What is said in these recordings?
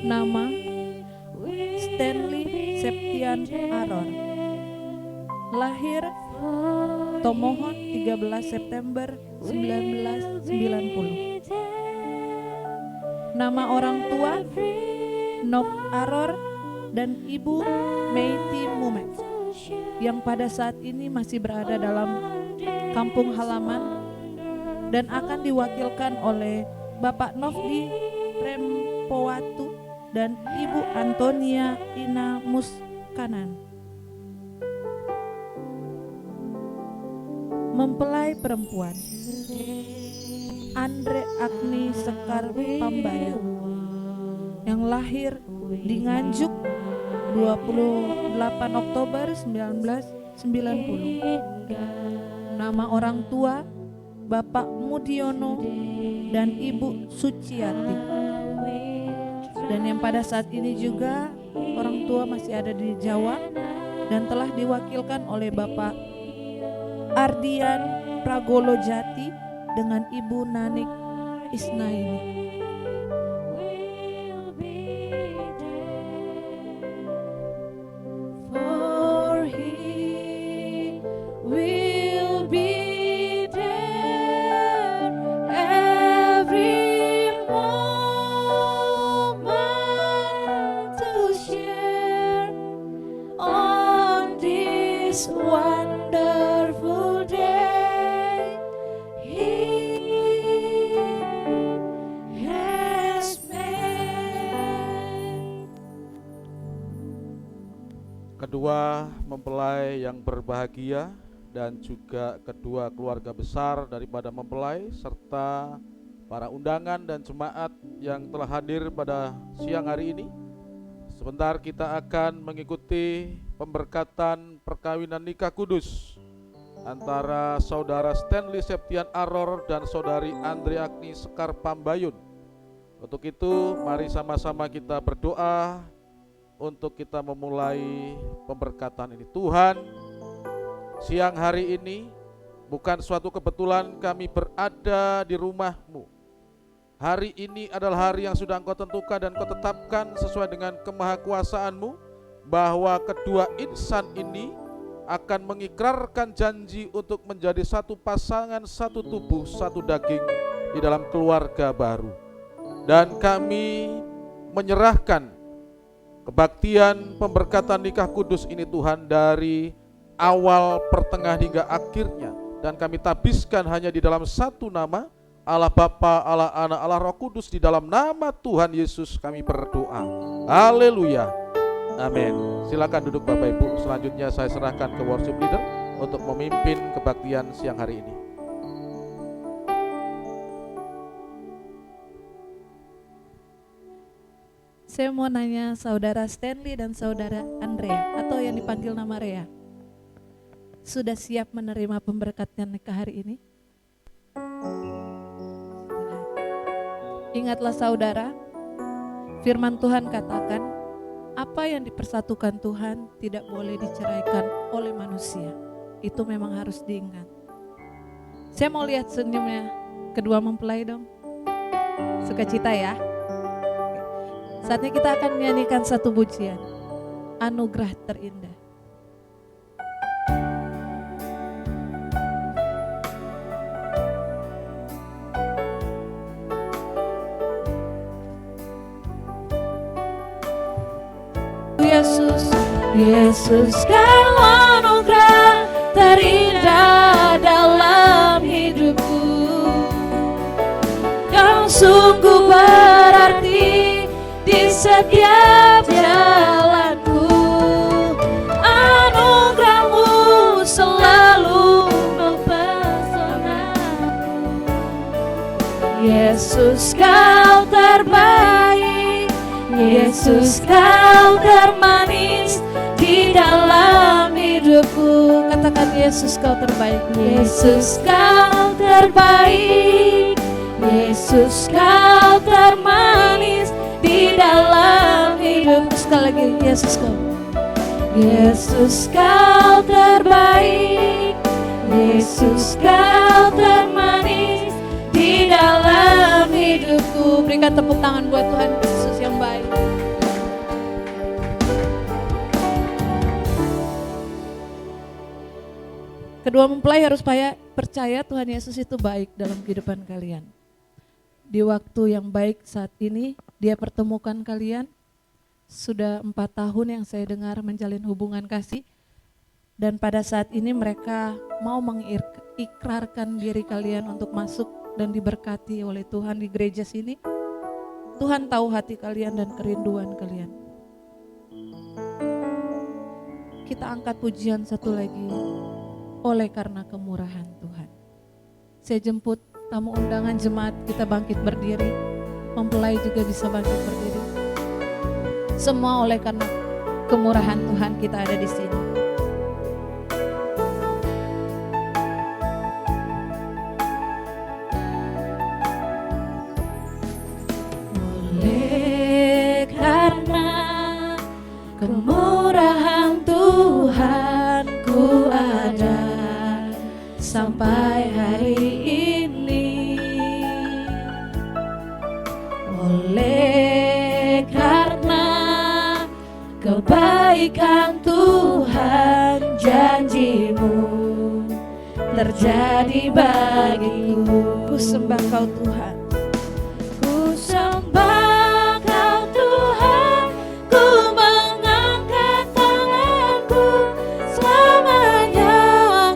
Nama Stanley Septian Aror. Lahir Tomohon 13 September 1990. Nama orang tua Nok Aror dan Ibu Meiti Mumet, yang pada saat ini masih berada dalam kampung halaman dan akan diwakilkan oleh Bapak Nofdi Prempowatu dan Ibu Antonia Ina Muskanan. Mempelai perempuan Andre Agni Sekar Pambayun, yang lahir di Nganjuk 28 Oktober 1990. Nama orang tua Bapak Mudiono dan Ibu Suciati. Dan yang pada saat ini juga orang tua masih ada di Jawa dan telah diwakilkan oleh Bapak Ardian Pragolo Jati dengan Ibu Nanik Isnaini. Wonderful day, He has made. Kedua mempelai yang berbahagia dan juga kedua keluarga besar daripada mempelai serta para undangan dan jemaat yang telah hadir pada siang hari ini. Sebentar kita akan mengikuti pemberkatan perkawinan nikah kudus antara Saudara Stanley Septian Aror dan Saudari Andre Agni Sekar Pambayun. Untuk itu mari sama-sama kita berdoa untuk kita memulai pemberkatan ini. Tuhan, siang hari ini bukan suatu kebetulan kami berada di rumah-Mu. Hari ini adalah hari yang sudah Engkau tentukan dan Engkau tetapkan sesuai dengan kemahakuasaan-Mu, bahwa kedua insan ini akan mengikrarkan janji untuk menjadi satu pasangan, satu tubuh, satu daging di dalam keluarga baru. Dan kami menyerahkan kebaktian pemberkatan nikah kudus ini Tuhan dari awal, pertengahan hingga akhirnya, dan kami tabiskan hanya di dalam satu nama, Allah Bapa, Allah Anak, Allah Roh Kudus. Di dalam nama Tuhan Yesus kami berdoa. Haleluya. Amin. Silakan duduk Bapak Ibu. Selanjutnya saya serahkan ke worship leader untuk memimpin kebaktian siang hari ini. Saya mau nanya Saudara Stanley dan Saudara Andrea, atau yang dipanggil nama Rea, sudah siap menerima pemberkatan nikah hari ini? Ingatlah saudara, firman Tuhan katakan, apa yang dipersatukan Tuhan tidak boleh diceraikan oleh manusia. Itu memang harus diingat. Saya mau lihat senyumnya kedua mempelai dong. Sukacita ya. Saatnya kita akan menyanyikan satu pujian, Anugerah Terindah. Yesus, Kau anugerah terindah dalam hidupku. Kau sungguh berarti di setiap jalanku. Anugerah-Mu selalu mempesonaku. Yesus, Kau terbaik. Yesus, Kau termanis di dalam hidupku. Katakan, Yesus, Kau terbaik. Yesus, Kau terbaik. Yesus, Kau termanis di dalam hidupku. Sekali lagi, Yesus, Kau. Yesus, Kau terbaik. Yesus, Kau termanis di dalam hidupku. Berikan tepuk tangan buat Tuhan Yesus yang baik. Kedua mempelai harus percaya Tuhan Yesus itu baik dalam kehidupan kalian. Di waktu yang baik saat ini, Dia pertemukan kalian. Sudah 4 tahun yang saya dengar menjalin hubungan kasih. Dan pada saat ini mereka mau mengikrarkan diri kalian untuk masuk dan diberkati oleh Tuhan di gereja sini. Tuhan tahu hati kalian dan kerinduan kalian. Kita angkat pujian satu lagi. Oleh karena kemurahan Tuhan. Saya jemput tamu undangan jemaat kita bangkit berdiri. Mempelai juga bisa bangkit berdiri. Semua oleh karena kemurahan Tuhan kita ada di sini. Oleh karena kemurahan Tuhan ku ada sampai hari ini. Oleh karena kebaikan Tuhan, janji-Mu terjadi bagiku. Ku sembah Kau Tuhan. Ku sembah Kau Tuhan, ku mengangkat tanganku. Selamanya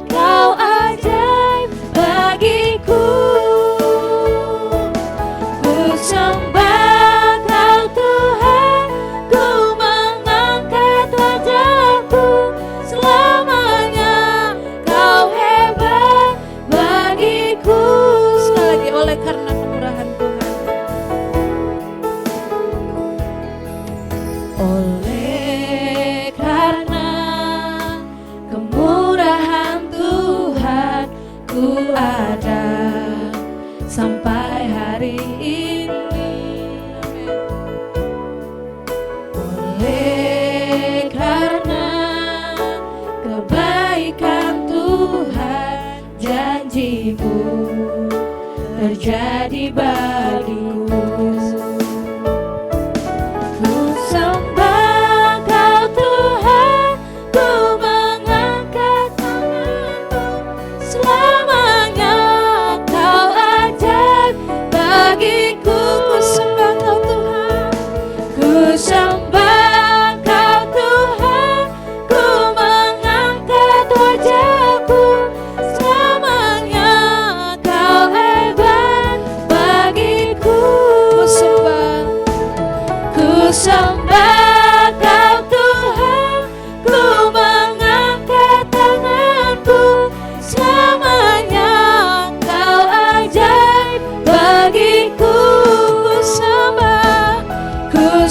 Kau ajaib bagiku. Ku sembah Kau Tuhan, ku mengangkat wajahku. Selamanya Kau hebat bagiku. Sekali lagi, oleh karena kemurahan Tuhan. Oleh karena kemurahan Tuhan, ku ada sampai hari ini. Oleh karena kebaikan Tuhan, janji-Mu terjadi bagiku. Ku sembah Kau Tuhan, ku mengangkat tanganku. Selamanya Kau ajaib bagiku. Ku sembah Kau Tuhan, ku sembah Kau Tuhan, ku mengangkat wajahku. Selamanya Kau hebat bagiku. Ku sembah. Ku sembah Kau Tuhan, ku mengangkat tanganku. Selamanya Kau ajaib bagiku. Ku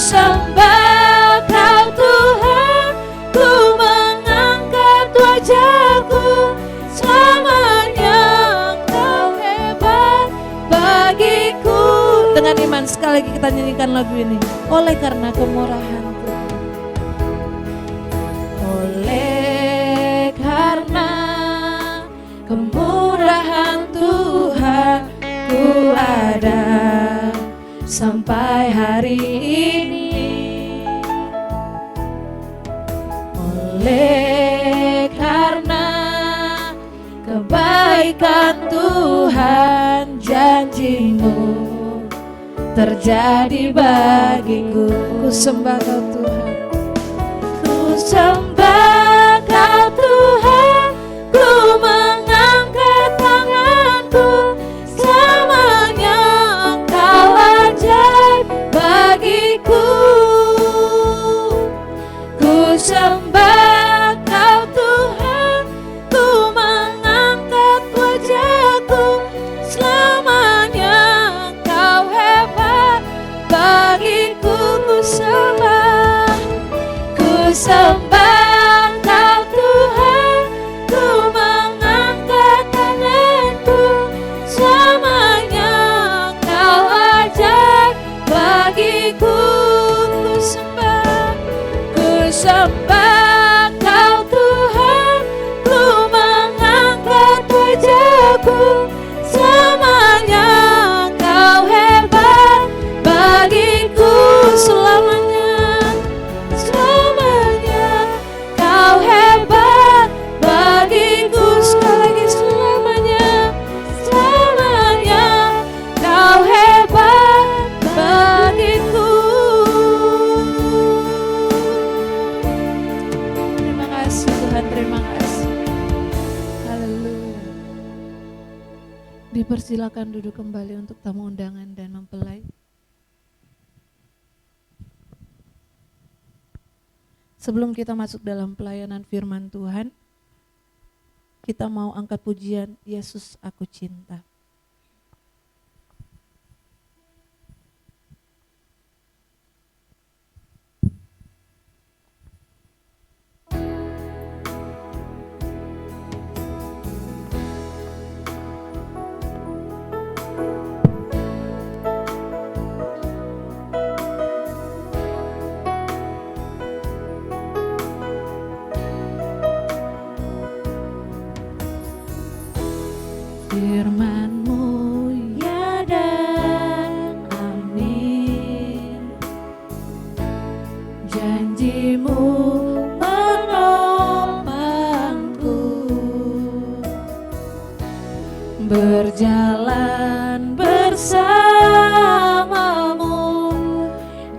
sembah Kau Tuhan, ku mengangkat wajahku. Selamanya Kau hebat bagiku. Dengan iman sekali lagi kita nyanyikan lagu ini. Oleh karena kemurahan Tuhan. Oleh karena kemurahan Tuhan, ku ada sampai hari ini. Oleh karena kebaikan Tuhan, janji-Mu terjadi bagiku. Ku sembah Kau Tuhan. Ku sembah Kau Tuhan, ku mengangkat tanganku. Selamanya Kau ajaib bagiku. Ku sembah Kau Tuhan, ku mengangkat wajahku. Selamanya Kau hebat bagiku. Ku sembah Silakan duduk kembali untuk tamu undangan dan mempelai. Sebelum kita masuk dalam pelayanan firman Tuhan, kita mau angkat pujian Yesus Aku Cinta. Firman-Mu ya dan amin, janji-Mu menopangku, berjalan bersamamu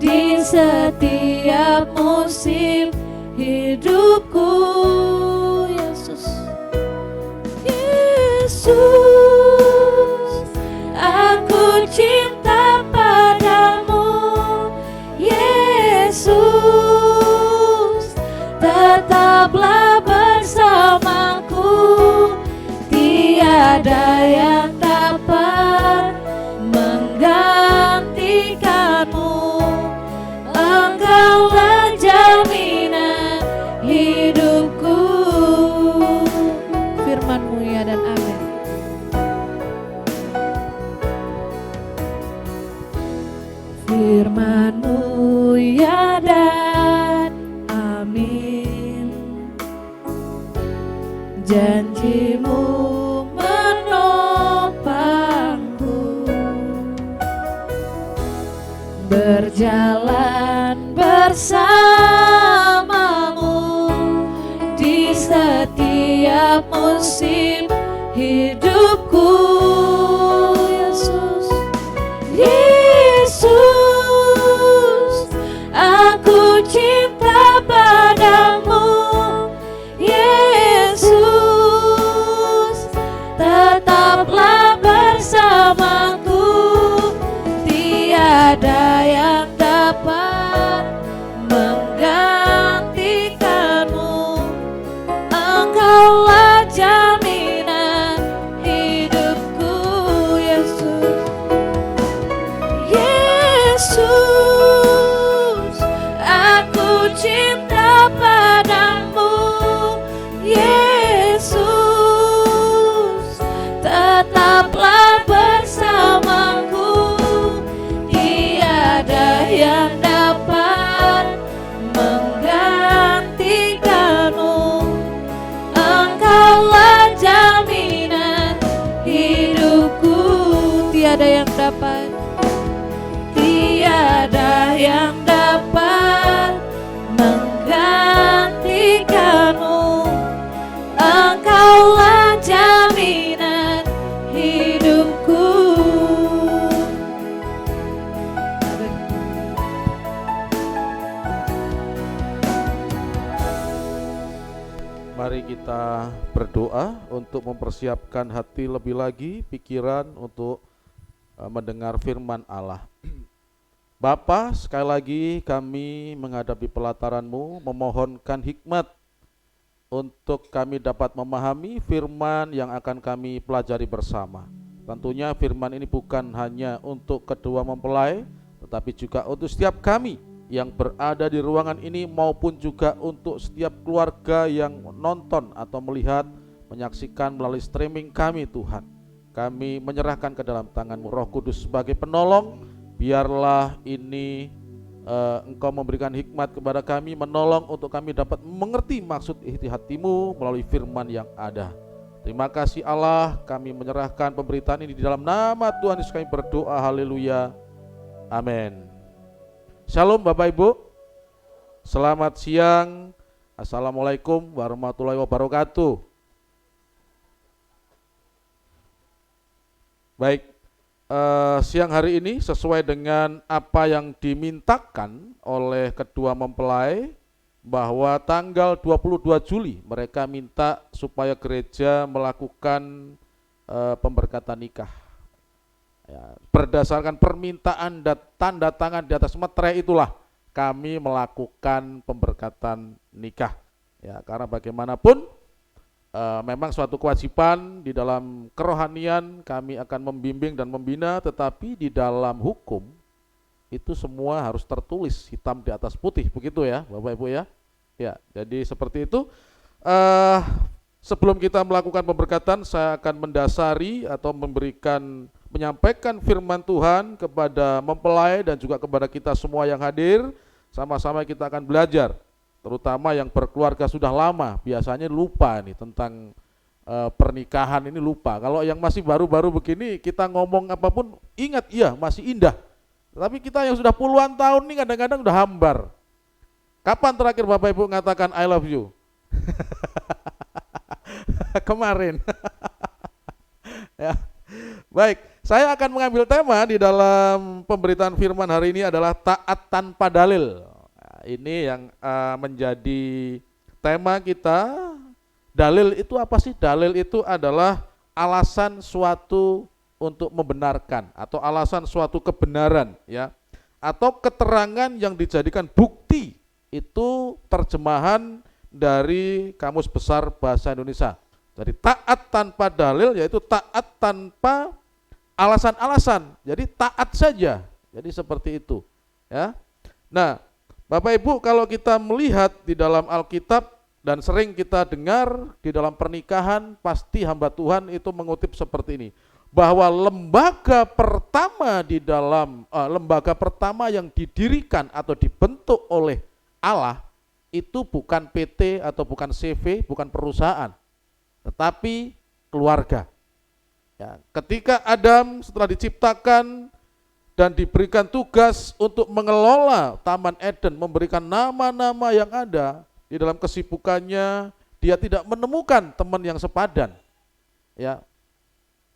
di setiap musim hidupku. Yesus, aku cinta padamu. Yesus, tetaplah bersamaku. Tiada yang dapat menggantikanmu. Engkaulah jaminan hidupku. Firman-Mu ya dan amin. Firman-Mu ya dan amin, janji-Mu menopangku, berjalan bersamamu di setiap musim hidupku. Yesus, aku cinta padamu. Yesus, tetaplah bersamaku. Tiada yang dapat menggantikanmu. Engkaulah jaminan hidupku. Yesus, Yesus, aku cinta padamu. Yesus, tetaplah bersamaku. Tiada yang dapat menggantikanmu. Engkaulah jaminan hidupku. Tiada yang dapat, tiada yang dapat menggantikanmu. Engkaulah jaminan hidupku. Mari kita berdoa untuk mempersiapkan hati lebih lagi, pikiran untuk mendengar firman Allah. Bapa, sekali lagi kami menghadapi pelataran-Mu, memohonkan hikmat untuk kami dapat memahami firman yang akan kami pelajari bersama. Tentunya firman ini bukan hanya untuk kedua mempelai, tetapi juga untuk setiap kami yang berada di ruangan ini maupun juga untuk setiap keluarga yang nonton atau melihat, menyaksikan melalui streaming kami. Tuhan, kami menyerahkan ke dalam tangan-Mu, Roh Kudus sebagai penolong. Biarlah ini Engkau memberikan hikmat kepada kami, menolong untuk kami dapat mengerti maksud isi hati-Mu melalui firman yang ada. Terima kasih Allah, kami menyerahkan pemberitaan ini di dalam nama Tuhan Yesus kami berdoa, haleluya, amin. Shalom Bapak Ibu, selamat siang, assalamualaikum warahmatullahi wabarakatuh. Baik, siang hari ini sesuai dengan apa yang dimintakan oleh kedua mempelai, bahwa tanggal 22 Juli mereka minta supaya gereja melakukan pemberkatan nikah. berdasarkan permintaan dan tanda tangan di atas meterai itulah kami melakukan pemberkatan nikah. Ya, karena bagaimanapun memang suatu kewajiban di dalam kerohanian kami akan membimbing dan membina, tetapi di dalam hukum itu semua harus tertulis hitam di atas putih, begitu ya Bapak Ibu ya. Ya, jadi seperti itu. Sebelum kita melakukan pemberkatan, saya akan mendasari atau menyampaikan firman Tuhan kepada mempelai dan juga kepada kita semua yang hadir. Sama-sama kita akan belajar, terutama yang berkeluarga sudah lama, biasanya lupa nih tentang pernikahan ini lupa. Kalau yang masih baru-baru begini, kita ngomong apapun ingat, iya masih indah. Tapi kita yang sudah puluhan tahun nih kadang-kadang udah hambar. Kapan terakhir Bapak Ibu mengatakan I love you? Kemarin. Ya. Baik, saya akan mengambil tema di dalam pemberitaan firman hari ini adalah taat tanpa dalil. Nah, ini yang menjadi tema kita. Dalil itu apa sih? Dalil itu adalah alasan suatu untuk membenarkan atau alasan suatu kebenaran, ya, atau keterangan yang dijadikan bukti. Itu terjemahan dari Kamus Besar Bahasa Indonesia. Jadi taat tanpa dalil yaitu taat tanpa alasan-alasan. Jadi taat saja. Jadi seperti itu, ya. Nah, Bapak Ibu, kalau kita melihat di dalam Alkitab dan sering kita dengar di dalam pernikahan, pasti hamba Tuhan itu mengutip seperti ini, bahwa lembaga pertama yang didirikan atau dibentuk oleh Allah itu bukan PT atau bukan CV, bukan perusahaan, tetapi keluarga. Ya, ketika Adam setelah diciptakan dan diberikan tugas untuk mengelola Taman Eden, memberikan nama-nama yang ada, di dalam kesibukannya dia tidak menemukan teman yang sepadan. Ya,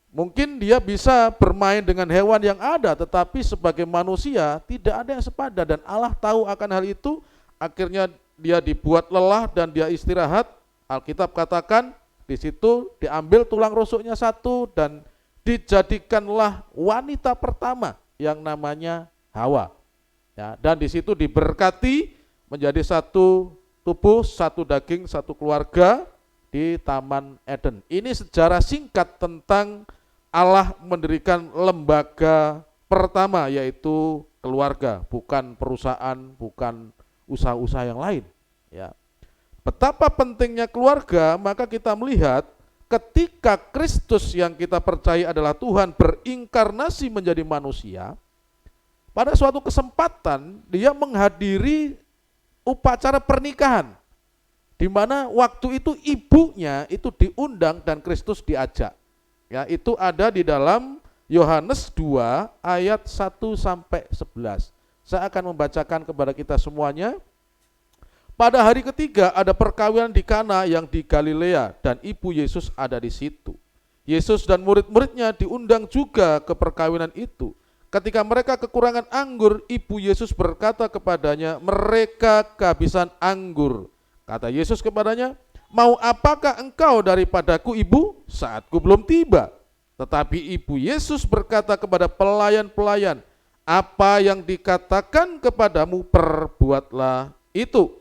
mungkin dia bisa bermain dengan hewan yang ada, tetapi sebagai manusia tidak ada yang sepadan, dan Allah tahu akan hal itu. Akhirnya dia dibuat lelah dan dia istirahat. Alkitab katakan di situ diambil tulang rusuknya satu dan dijadikanlah wanita pertama yang namanya Hawa. Ya, dan di situ diberkati menjadi satu tubuh, satu daging, satu keluarga di Taman Eden. Ini sejarah singkat tentang Allah mendirikan lembaga pertama, yaitu keluarga, bukan perusahaan, bukan usaha-usaha yang lain. Ya. Betapa pentingnya keluarga, maka kita melihat ketika Kristus yang kita percaya adalah Tuhan berinkarnasi menjadi manusia, pada suatu kesempatan dia menghadiri upacara pernikahan, di mana waktu itu ibunya itu diundang dan Kristus diajak. Ya, itu ada di dalam Yohanes 2 ayat 1 sampai 11. Saya akan membacakan kepada kita semuanya. Pada hari ketiga ada perkawinan di Kana yang di Galilea dan ibu Yesus ada di situ. Yesus dan murid-muridnya diundang juga ke perkawinan itu. Ketika mereka kekurangan anggur, ibu Yesus berkata kepadanya, mereka kehabisan anggur. Kata Yesus kepadanya, mau apakah engkau daripadaku ibu? Saatku belum tiba. Tetapi ibu Yesus berkata kepada pelayan-pelayan, apa yang dikatakan kepadamu perbuatlah itu.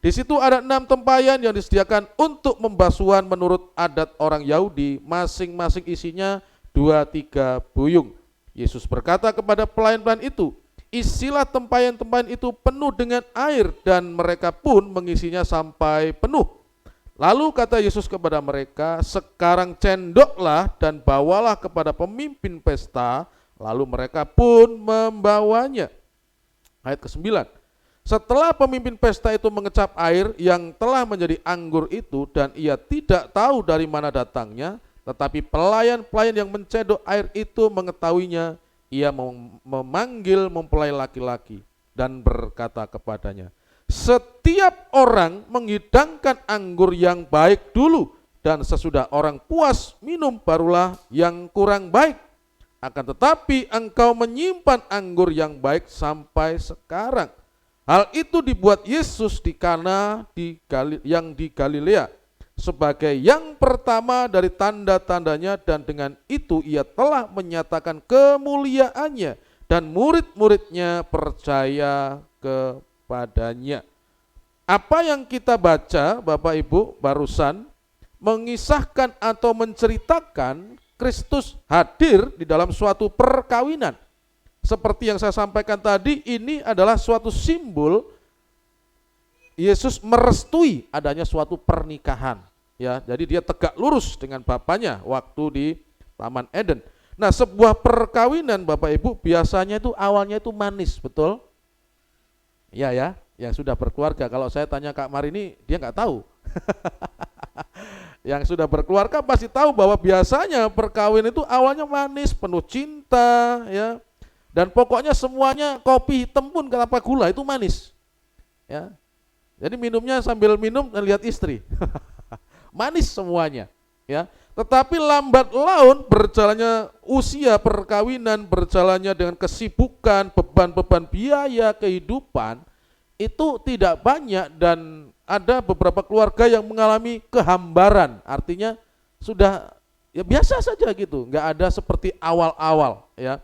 Di situ ada 6 tempayan yang disediakan untuk pembasuhan menurut adat orang Yahudi, masing-masing isinya 2-3 buyung. Yesus berkata kepada pelayan-pelayan itu, isilah tempayan-tempayan itu penuh dengan air, dan mereka pun mengisinya sampai penuh. Lalu kata Yesus kepada mereka, sekarang cendoklah dan bawalah kepada pemimpin pesta. Lalu mereka pun membawanya. Ayat ke-9. Setelah pemimpin pesta itu mengecap air yang telah menjadi anggur itu, dan ia tidak tahu dari mana datangnya, tetapi pelayan-pelayan yang mencedok air itu mengetahuinya, ia memanggil mempelai laki-laki dan berkata kepadanya, setiap orang menghidangkan anggur yang baik dulu, dan sesudah orang puas minum barulah yang kurang baik. Akan tetapi engkau menyimpan anggur yang baik sampai sekarang. Hal itu dibuat Yesus di Kana yang di Galilea, sebagai yang pertama dari tanda-tandanya, dan dengan itu ia telah menyatakan kemuliaannya dan murid-muridnya percaya kepadanya. Apa yang kita baca Bapak Ibu barusan mengisahkan atau menceritakan Kristus hadir di dalam suatu perkawinan. Seperti yang saya sampaikan tadi, ini adalah suatu simbol Yesus merestui adanya suatu pernikahan, ya. Jadi dia tegak lurus dengan Bapaknya waktu di Taman Eden. Nah, sebuah perkawinan Bapak Ibu biasanya itu awalnya itu manis, betul? Ya, yang sudah berkeluarga. Kalau saya tanya Kak Marini, dia nggak tahu. Yang sudah berkeluarga pasti tahu bahwa biasanya perkawinan itu awalnya manis, penuh cinta, ya. Dan pokoknya semuanya kopi hitam pun tanpa gula itu manis, ya. Jadi minumnya sambil minum dan lihat istri. Manis semuanya, ya. Tetapi lambat laun berjalannya usia perkawinan, berjalannya dengan kesibukan, beban-beban biaya kehidupan itu tidak banyak, dan ada beberapa keluarga yang mengalami kehambaran. Artinya sudah ya biasa saja gitu, nggak ada seperti awal-awal, ya.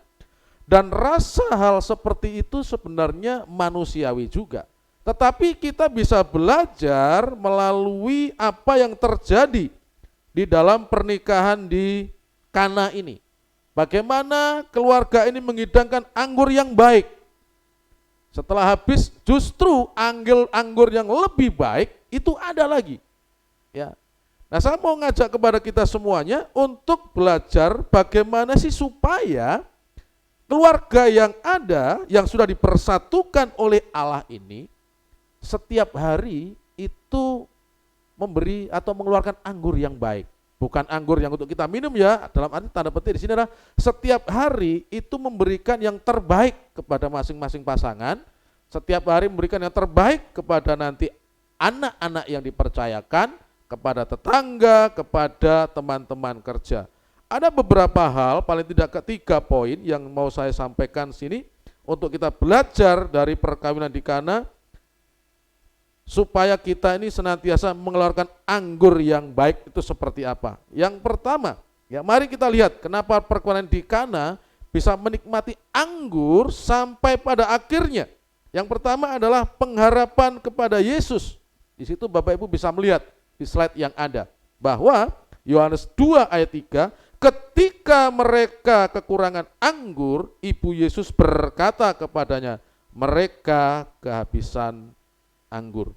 Dan rasa hal seperti itu sebenarnya manusiawi juga. Tetapi kita bisa belajar melalui apa yang terjadi di dalam pernikahan di Kana ini. Bagaimana keluarga ini menghidangkan anggur yang baik. Setelah habis justru anggur yang lebih baik itu ada lagi. Ya. Nah, saya mau ngajak kepada kita semuanya untuk belajar bagaimana sih supaya keluarga yang ada, yang sudah dipersatukan oleh Allah ini, setiap hari itu memberi atau mengeluarkan anggur yang baik. Bukan anggur yang untuk kita minum, ya, dalam arti tanda petik di sini adalah setiap hari itu memberikan yang terbaik kepada masing-masing pasangan, setiap hari memberikan yang terbaik kepada nanti anak-anak yang dipercayakan, kepada tetangga, kepada teman-teman kerja. Ada beberapa hal, paling tidak 3 poin yang mau saya sampaikan sini untuk kita belajar dari perkawinan di Kana, supaya kita ini senantiasa mengeluarkan anggur yang baik itu seperti apa. Yang pertama, ya mari kita lihat kenapa perkawinan di Kana bisa menikmati anggur sampai pada akhirnya. Yang pertama adalah pengharapan kepada Yesus. Di situ Bapak Ibu bisa melihat di slide yang ada bahwa Yohanes 2 ayat 3, ketika mereka kekurangan anggur, Ibu Yesus berkata kepadanya, mereka kehabisan anggur.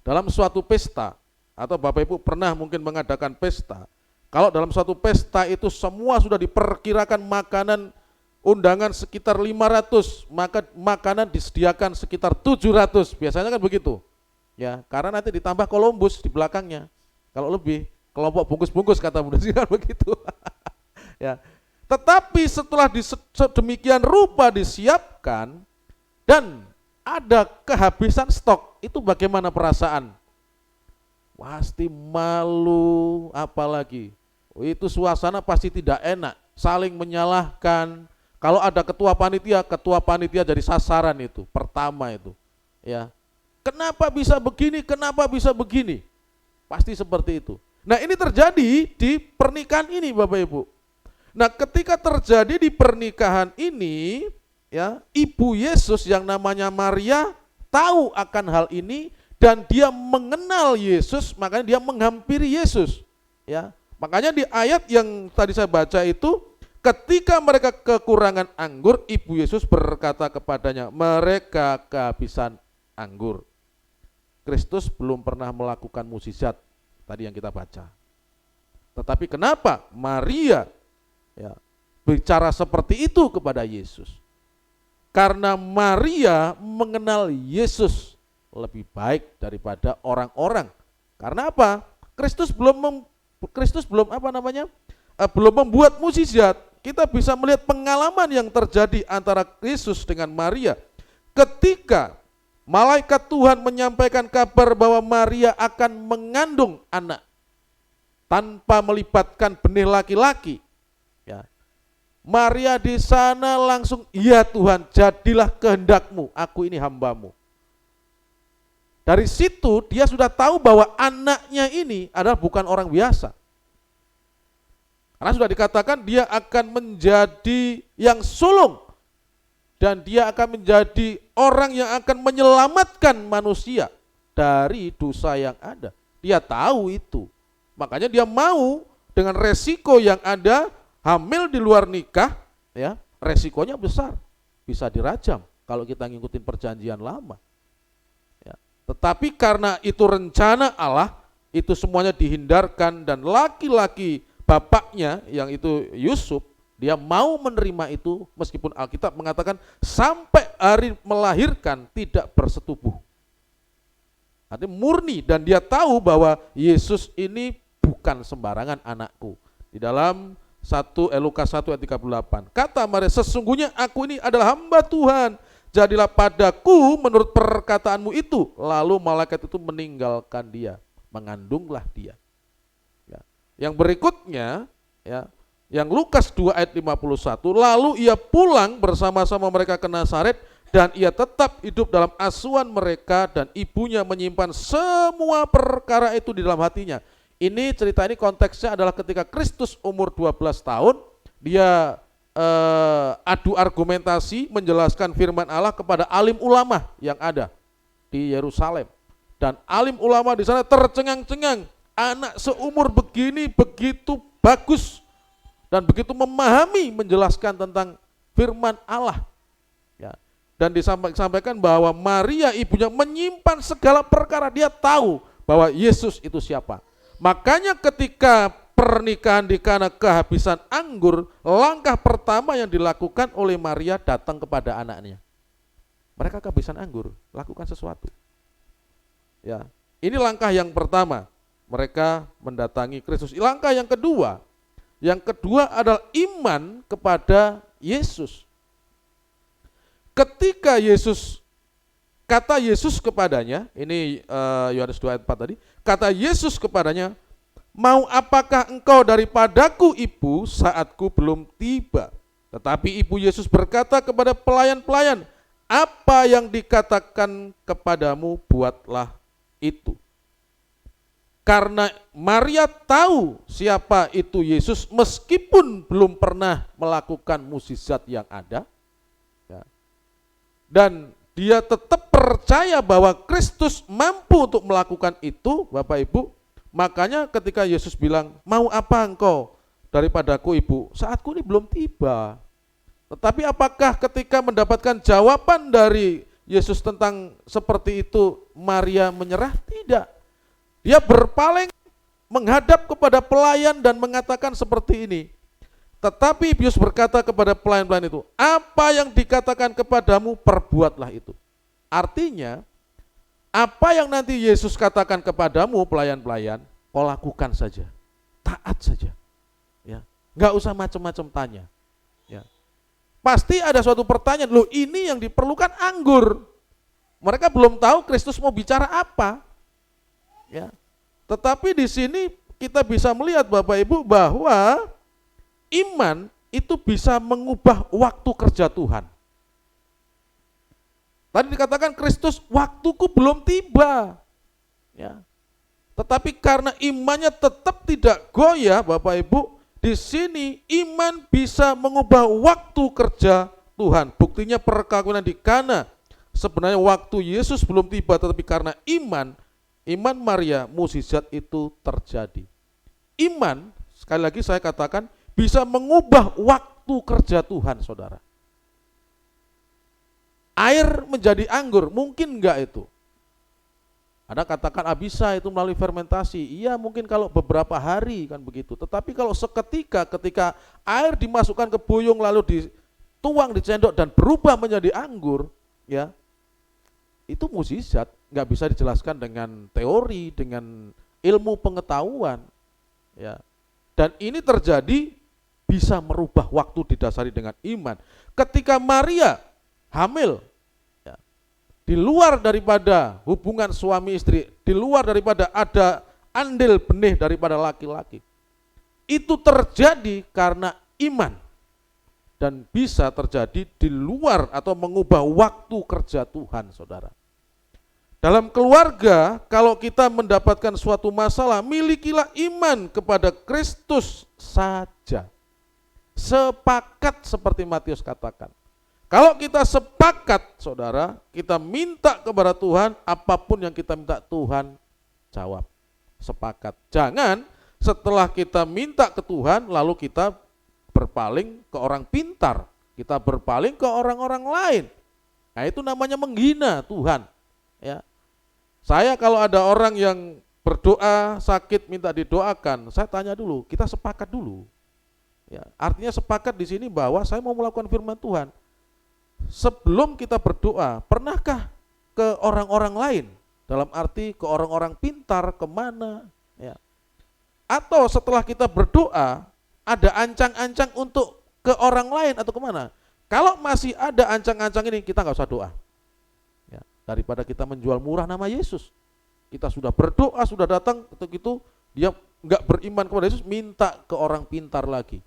Dalam suatu pesta, atau Bapak Ibu pernah mungkin mengadakan pesta, kalau dalam suatu pesta itu semua sudah diperkirakan makanan undangan sekitar 500, maka makanan disediakan sekitar 700, biasanya kan begitu. Ya, karena nanti ditambah Columbus di belakangnya. Kalau lebih, kelompok bungkus-bungkus kata Bundesliga kan begitu. Ya. Tetapi setelah demikian rupa disiapkan dan ada kehabisan stok, itu bagaimana perasaan? Pasti malu, apalagi itu suasana pasti tidak enak, saling menyalahkan. Kalau ada ketua panitia jadi sasaran itu, pertama itu. Ya. Kenapa bisa begini? Kenapa bisa begini? Pasti seperti itu. Nah, ini terjadi di pernikahan ini Bapak Ibu. Nah, ketika terjadi di pernikahan ini, ya, Ibu Yesus yang namanya Maria tahu akan hal ini dan dia mengenal Yesus, makanya dia menghampiri Yesus. Ya, makanya di ayat yang tadi saya baca itu, ketika mereka kekurangan anggur, Ibu Yesus berkata kepadanya, mereka kehabisan anggur. Kristus belum pernah melakukan mukjizat tadi yang kita baca. Tetapi kenapa Maria ya bicara seperti itu kepada Yesus? Karena Maria mengenal Yesus lebih baik daripada orang-orang. Karena apa? Kristus belum membuat mukjizat. Kita bisa melihat pengalaman yang terjadi antara Yesus dengan Maria. Ketika malaikat Tuhan menyampaikan kabar bahwa Maria akan mengandung anak tanpa melibatkan benih laki-laki. Ya. Maria di sana langsung, ya Tuhan, jadilah kehendakmu, aku ini hambamu. Dari situ dia sudah tahu bahwa anaknya ini adalah bukan orang biasa. Karena sudah dikatakan dia akan menjadi yang sulung. Dan dia akan menjadi orang yang akan menyelamatkan manusia dari dosa yang ada. Dia tahu itu. Makanya dia mau dengan resiko yang ada, hamil di luar nikah, ya, resikonya besar. Bisa dirajam kalau kita ngikutin perjanjian lama. Ya. Tetapi karena itu rencana Allah, itu semuanya dihindarkan dan laki-laki bapaknya yang itu Yusuf, dia mau menerima itu meskipun Alkitab mengatakan sampai hari melahirkan tidak bersetubuh. Artinya murni, dan dia tahu bahwa Yesus ini bukan sembarangan anakku. Di dalam Lukas 1 ayat 38, kata Maria, sesungguhnya aku ini adalah hamba Tuhan, jadilah padaku menurut perkataanmu itu. Lalu malaikat itu meninggalkan dia, mengandunglah dia. Ya. Yang berikutnya, ya, yang Lukas 2 ayat 51, lalu ia pulang bersama-sama mereka ke Nazaret, dan ia tetap hidup dalam asuhan mereka, dan ibunya menyimpan semua perkara itu di dalam hatinya. Ini cerita ini konteksnya adalah ketika Kristus umur 12 tahun, dia adu argumentasi menjelaskan firman Allah kepada alim ulama yang ada di Yerusalem. Dan alim ulama di sana tercengang-cengang, anak seumur begini begitu bagus dan begitu memahami menjelaskan tentang firman Allah. Ya. Dan disampaikan bahwa Maria ibunya menyimpan segala perkara, dia tahu bahwa Yesus itu siapa. Makanya ketika pernikahan di Kana kehabisan anggur, langkah pertama yang dilakukan oleh Maria datang kepada anaknya. Mereka kehabisan anggur, lakukan sesuatu. Ya, ini langkah yang pertama, mereka mendatangi Kristus. Langkah yang kedua adalah iman kepada Yesus. Ketika kata Yesus kepadanya, ini Yohanes 2 ayat 4 tadi, kata Yesus kepadanya, mau apakah engkau daripadaku ibu, saatku belum tiba. Tetapi ibu Yesus berkata kepada pelayan-pelayan, apa yang dikatakan kepadamu buatlah itu. Karena Maria tahu siapa itu Yesus meskipun belum pernah melakukan mukjizat yang ada. Ya. Dan dia tetap percaya bahwa Kristus mampu untuk melakukan itu, Bapak Ibu. Makanya ketika Yesus bilang, mau apa engkau daripadaku ibu, saatku ini belum tiba. Tetapi apakah ketika mendapatkan jawaban dari Yesus tentang seperti itu, Maria menyerah? Tidak. Dia berpaling menghadap kepada pelayan dan mengatakan seperti ini. Tetapi Yesus berkata kepada pelayan-pelayan itu, apa yang dikatakan kepadamu, perbuatlah itu. Artinya, apa yang nanti Yesus katakan kepadamu, pelayan-pelayan, kau lakukan saja, taat saja, ya, nggak usah macam-macam tanya. Ya. Pasti ada suatu pertanyaan, loh ini yang diperlukan anggur. Mereka belum tahu Kristus mau bicara apa. Ya. Tetapi di sini kita bisa melihat Bapak Ibu bahwa iman itu bisa mengubah waktu kerja Tuhan. Tadi dikatakan Kristus, waktuku belum tiba. Ya. Tetapi karena imannya tetap tidak goyah, Bapak Ibu, di sini iman bisa mengubah waktu kerja Tuhan. Buktinya perkawinan di Kana. Sebenarnya waktu Yesus belum tiba, tetapi karena iman Maria, mukjizat itu terjadi. Iman, sekali lagi saya katakan, bisa mengubah waktu kerja Tuhan, saudara. Air menjadi anggur, mungkin enggak itu? Ada katakan bisa itu melalui fermentasi. Iya, mungkin kalau beberapa hari kan begitu. Tetapi kalau seketika ketika air dimasukkan ke buyung lalu dituang di sendok dan berubah menjadi anggur, ya, itu mukjizat, nggak bisa dijelaskan dengan teori, dengan ilmu pengetahuan, ya. Dan ini terjadi bisa merubah waktu didasari dengan iman. Ketika Maria hamil, ya, di luar daripada hubungan suami istri, di luar daripada ada andil benih daripada laki-laki, itu terjadi karena iman. Dan bisa terjadi di luar atau mengubah waktu kerja Tuhan, saudara. Dalam keluarga, kalau kita mendapatkan suatu masalah, milikilah iman kepada Kristus saja. Sepakat seperti Matius katakan. Kalau kita sepakat, saudara, kita minta kepada Tuhan, apapun yang kita minta Tuhan jawab. Sepakat. Jangan setelah kita minta ke Tuhan, lalu kita berpaling ke orang pintar. Kita berpaling ke orang-orang lain. Nah, itu namanya menghina Tuhan. Ya. Saya kalau ada orang yang berdoa, sakit, minta didoakan, saya tanya dulu, kita sepakat dulu. Ya, artinya sepakat di sini bahwa saya mau melakukan firman Tuhan. Sebelum kita berdoa, pernahkah ke orang-orang lain? Dalam arti ke orang-orang pintar, kemana? Ya. Atau setelah kita berdoa, ada ancang-ancang untuk ke orang lain atau kemana? Kalau masih ada ancang-ancang ini, kita nggak usah doa. Ya. Daripada kita menjual murah nama Yesus. Kita sudah berdoa, sudah datang, untuk itu dia nggak beriman kepada Yesus, minta ke orang pintar lagi.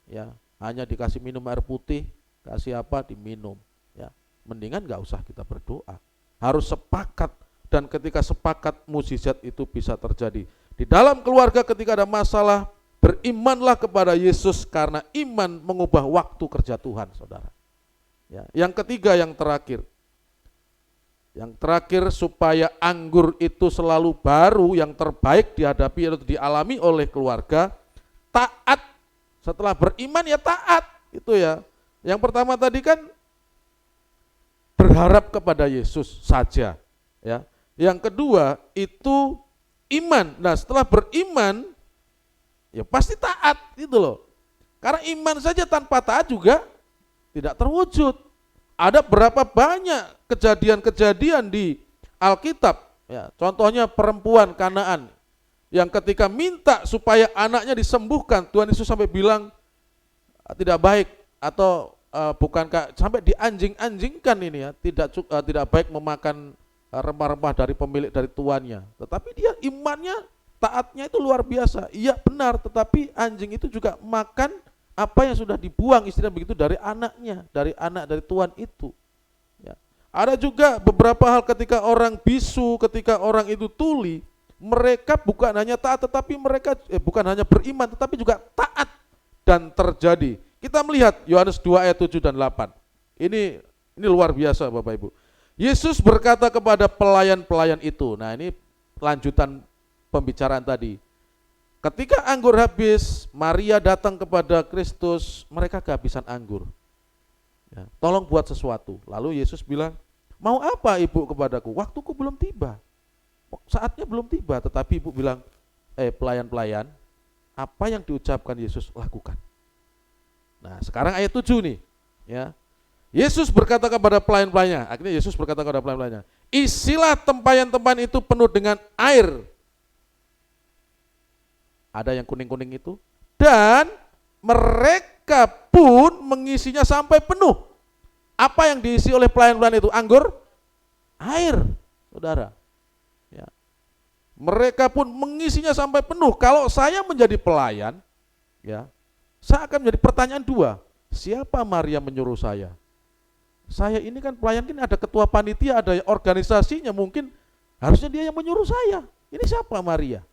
Ya, hanya dikasih minum air putih, kasih apa diminum. Ya, mendingan nggak usah kita berdoa. Harus sepakat, dan ketika sepakat mukjizat itu bisa terjadi. Di dalam keluarga ketika ada masalah, berimanlah kepada Yesus karena iman mengubah waktu kerja Tuhan, saudara. Ya, yang ketiga, yang terakhir. Yang terakhir, supaya anggur itu selalu baru, yang terbaik dihadapi atau dialami oleh keluarga, taat. Setelah beriman ya taat, itu ya. Yang pertama tadi kan berharap kepada Yesus saja, ya. Yang kedua itu iman. Nah, setelah beriman ya pasti taat, gitu loh. Karena iman saja tanpa taat juga tidak terwujud. Ada berapa banyak kejadian-kejadian di Alkitab, ya. Contohnya perempuan Kanaan yang ketika minta supaya anaknya disembuhkan, Tuhan Yesus sampai bilang tidak baik atau bukankah sampai dianjing-anjingkan ini ya, tidak baik memakan rempah-rempah dari pemilik dari tuannya. Tetapi dia imannya, taatnya itu luar biasa. Iya benar, tetapi anjing itu juga makan apa yang sudah dibuang, istilah begitu, dari anaknya, dari anak dari tuan itu. Ya. Ada juga beberapa hal ketika orang bisu, ketika orang itu tuli, mereka bukan hanya taat, tetapi mereka bukan hanya beriman, tetapi juga taat dan terjadi. Kita melihat Yohanes 2 ayat 7 dan 8. Ini luar biasa Bapak Ibu. Yesus berkata kepada pelayan-pelayan itu. Nah, ini lanjutan pembicaraan tadi. Ketika anggur habis, Maria datang kepada Kristus, mereka kehabisan anggur. Ya, tolong buat sesuatu. Lalu Yesus bilang, mau apa ibu kepadaku? Waktuku belum tiba. Saatnya belum tiba, tetapi ibu bilang, pelayan-pelayan, apa yang diucapkan Yesus lakukan. Nah, sekarang ayat 7 nih, ya. Yesus berkata kepada pelayan-pelayannya, akhirnya Yesus berkata kepada pelayan-pelayannya, isilah tempayan-tempayan itu penuh dengan air. Ada yang kuning-kuning itu, dan mereka pun mengisinya sampai penuh. Apa yang diisi oleh pelayan-pelayan itu? Anggur, air, saudara. Ya. Mereka pun mengisinya sampai penuh. Kalau saya menjadi pelayan, ya, saya akan menjadi pertanyaan dua. Siapa Maria menyuruh saya? Saya ini kan pelayan, ini ada ketua panitia, ada organisasinya, mungkin harusnya dia yang menyuruh saya. Ini siapa Maria?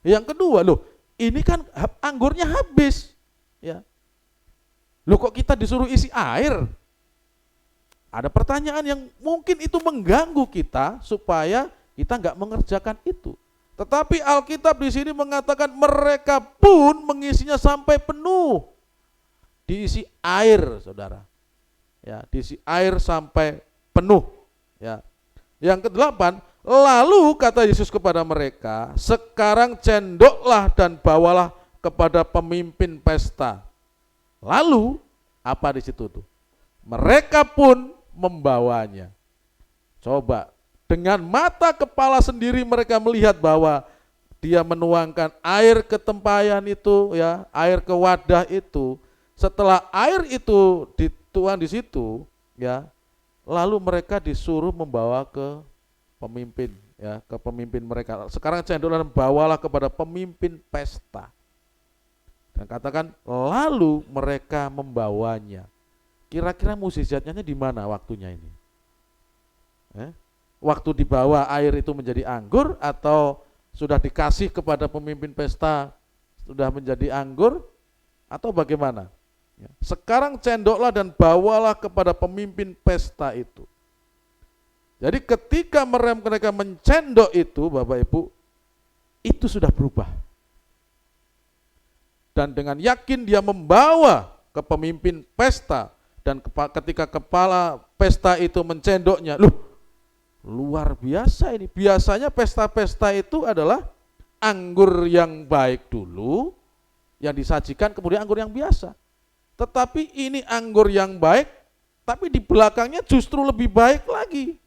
Yang kedua, loh, ini kan anggurnya habis, ya. Loh, kok kita disuruh isi air? Ada pertanyaan yang mungkin itu mengganggu kita supaya kita nggak mengerjakan itu. Tetapi Alkitab di sini mengatakan mereka pun mengisinya sampai penuh. Diisi air, saudara. Ya, diisi air sampai penuh. Ya. Yang kedelapan, lalu kata Yesus kepada mereka, sekarang cendoklah dan bawalah kepada pemimpin pesta. Lalu apa di situ tuh? Mereka pun membawanya. Coba, dengan mata kepala sendiri mereka melihat bahwa dia menuangkan air ke tempayan itu, ya, air ke wadah itu. Setelah air itu dituang di situ, ya, lalu mereka disuruh membawa ke pemimpin, ya, ke pemimpin mereka. Sekarang cendollah dan bawalah kepada pemimpin pesta. Dan katakan lalu mereka membawanya. Kira-kira mukjizatnya di mana waktunya ini? waktu di bawah air itu menjadi anggur, atau sudah dikasih kepada pemimpin pesta sudah menjadi anggur, atau bagaimana? Ya. Sekarang cendoklah dan bawalah kepada pemimpin pesta itu. Jadi ketika mereka mencendok itu, Bapak Ibu, itu sudah berubah. Dan dengan yakin dia membawa ke pemimpin pesta, dan ketika kepala pesta itu mencendoknya, loh, luar biasa ini. Biasanya pesta-pesta itu adalah anggur yang baik dulu, yang disajikan, kemudian anggur yang biasa. Tetapi ini anggur yang baik, tapi di belakangnya justru lebih baik lagi.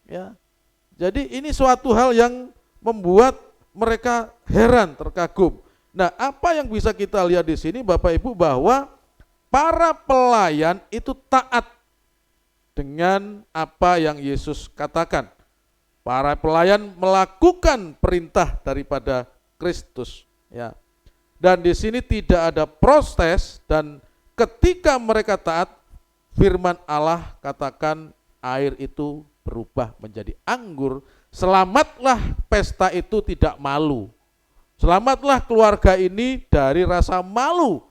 Ya. Jadi ini suatu hal yang membuat mereka heran, terkagum. Nah, apa yang bisa kita lihat di sini, Bapak Ibu, bahwa para pelayan itu taat dengan apa yang Yesus katakan. Para pelayan melakukan perintah daripada Kristus, ya. Dan di sini tidak ada protes, dan ketika mereka taat, firman Allah katakan air itu berubah menjadi anggur. Selamatlah pesta itu tidak malu. Selamatlah keluarga ini dari rasa malu.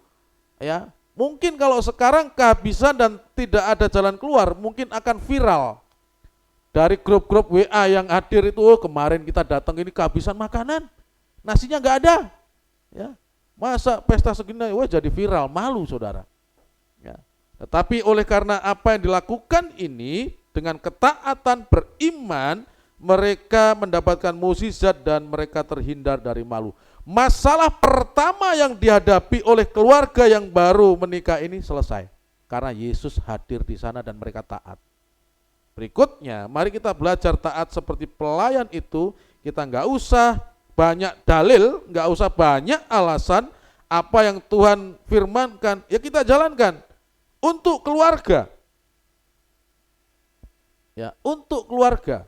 Ya, mungkin kalau sekarang kehabisan dan tidak ada jalan keluar, mungkin akan viral. Dari grup-grup WA yang hadir itu, oh, kemarin kita datang ini kehabisan makanan, nasinya nggak ada. Ya, masa pesta segini, wah, jadi viral, malu saudara. Ya. Tetapi oleh karena apa yang dilakukan ini, dengan ketaatan beriman, mereka mendapatkan mukjizat dan mereka terhindar dari malu. Masalah pertama yang dihadapi oleh keluarga yang baru menikah ini selesai, karena Yesus hadir di sana dan mereka taat. Berikutnya, mari kita belajar taat seperti pelayan itu. Kita nggak usah banyak dalil, nggak usah banyak alasan. Apa yang Tuhan firmankan, ya kita jalankan. Untuk keluarga, ya, untuk keluarga,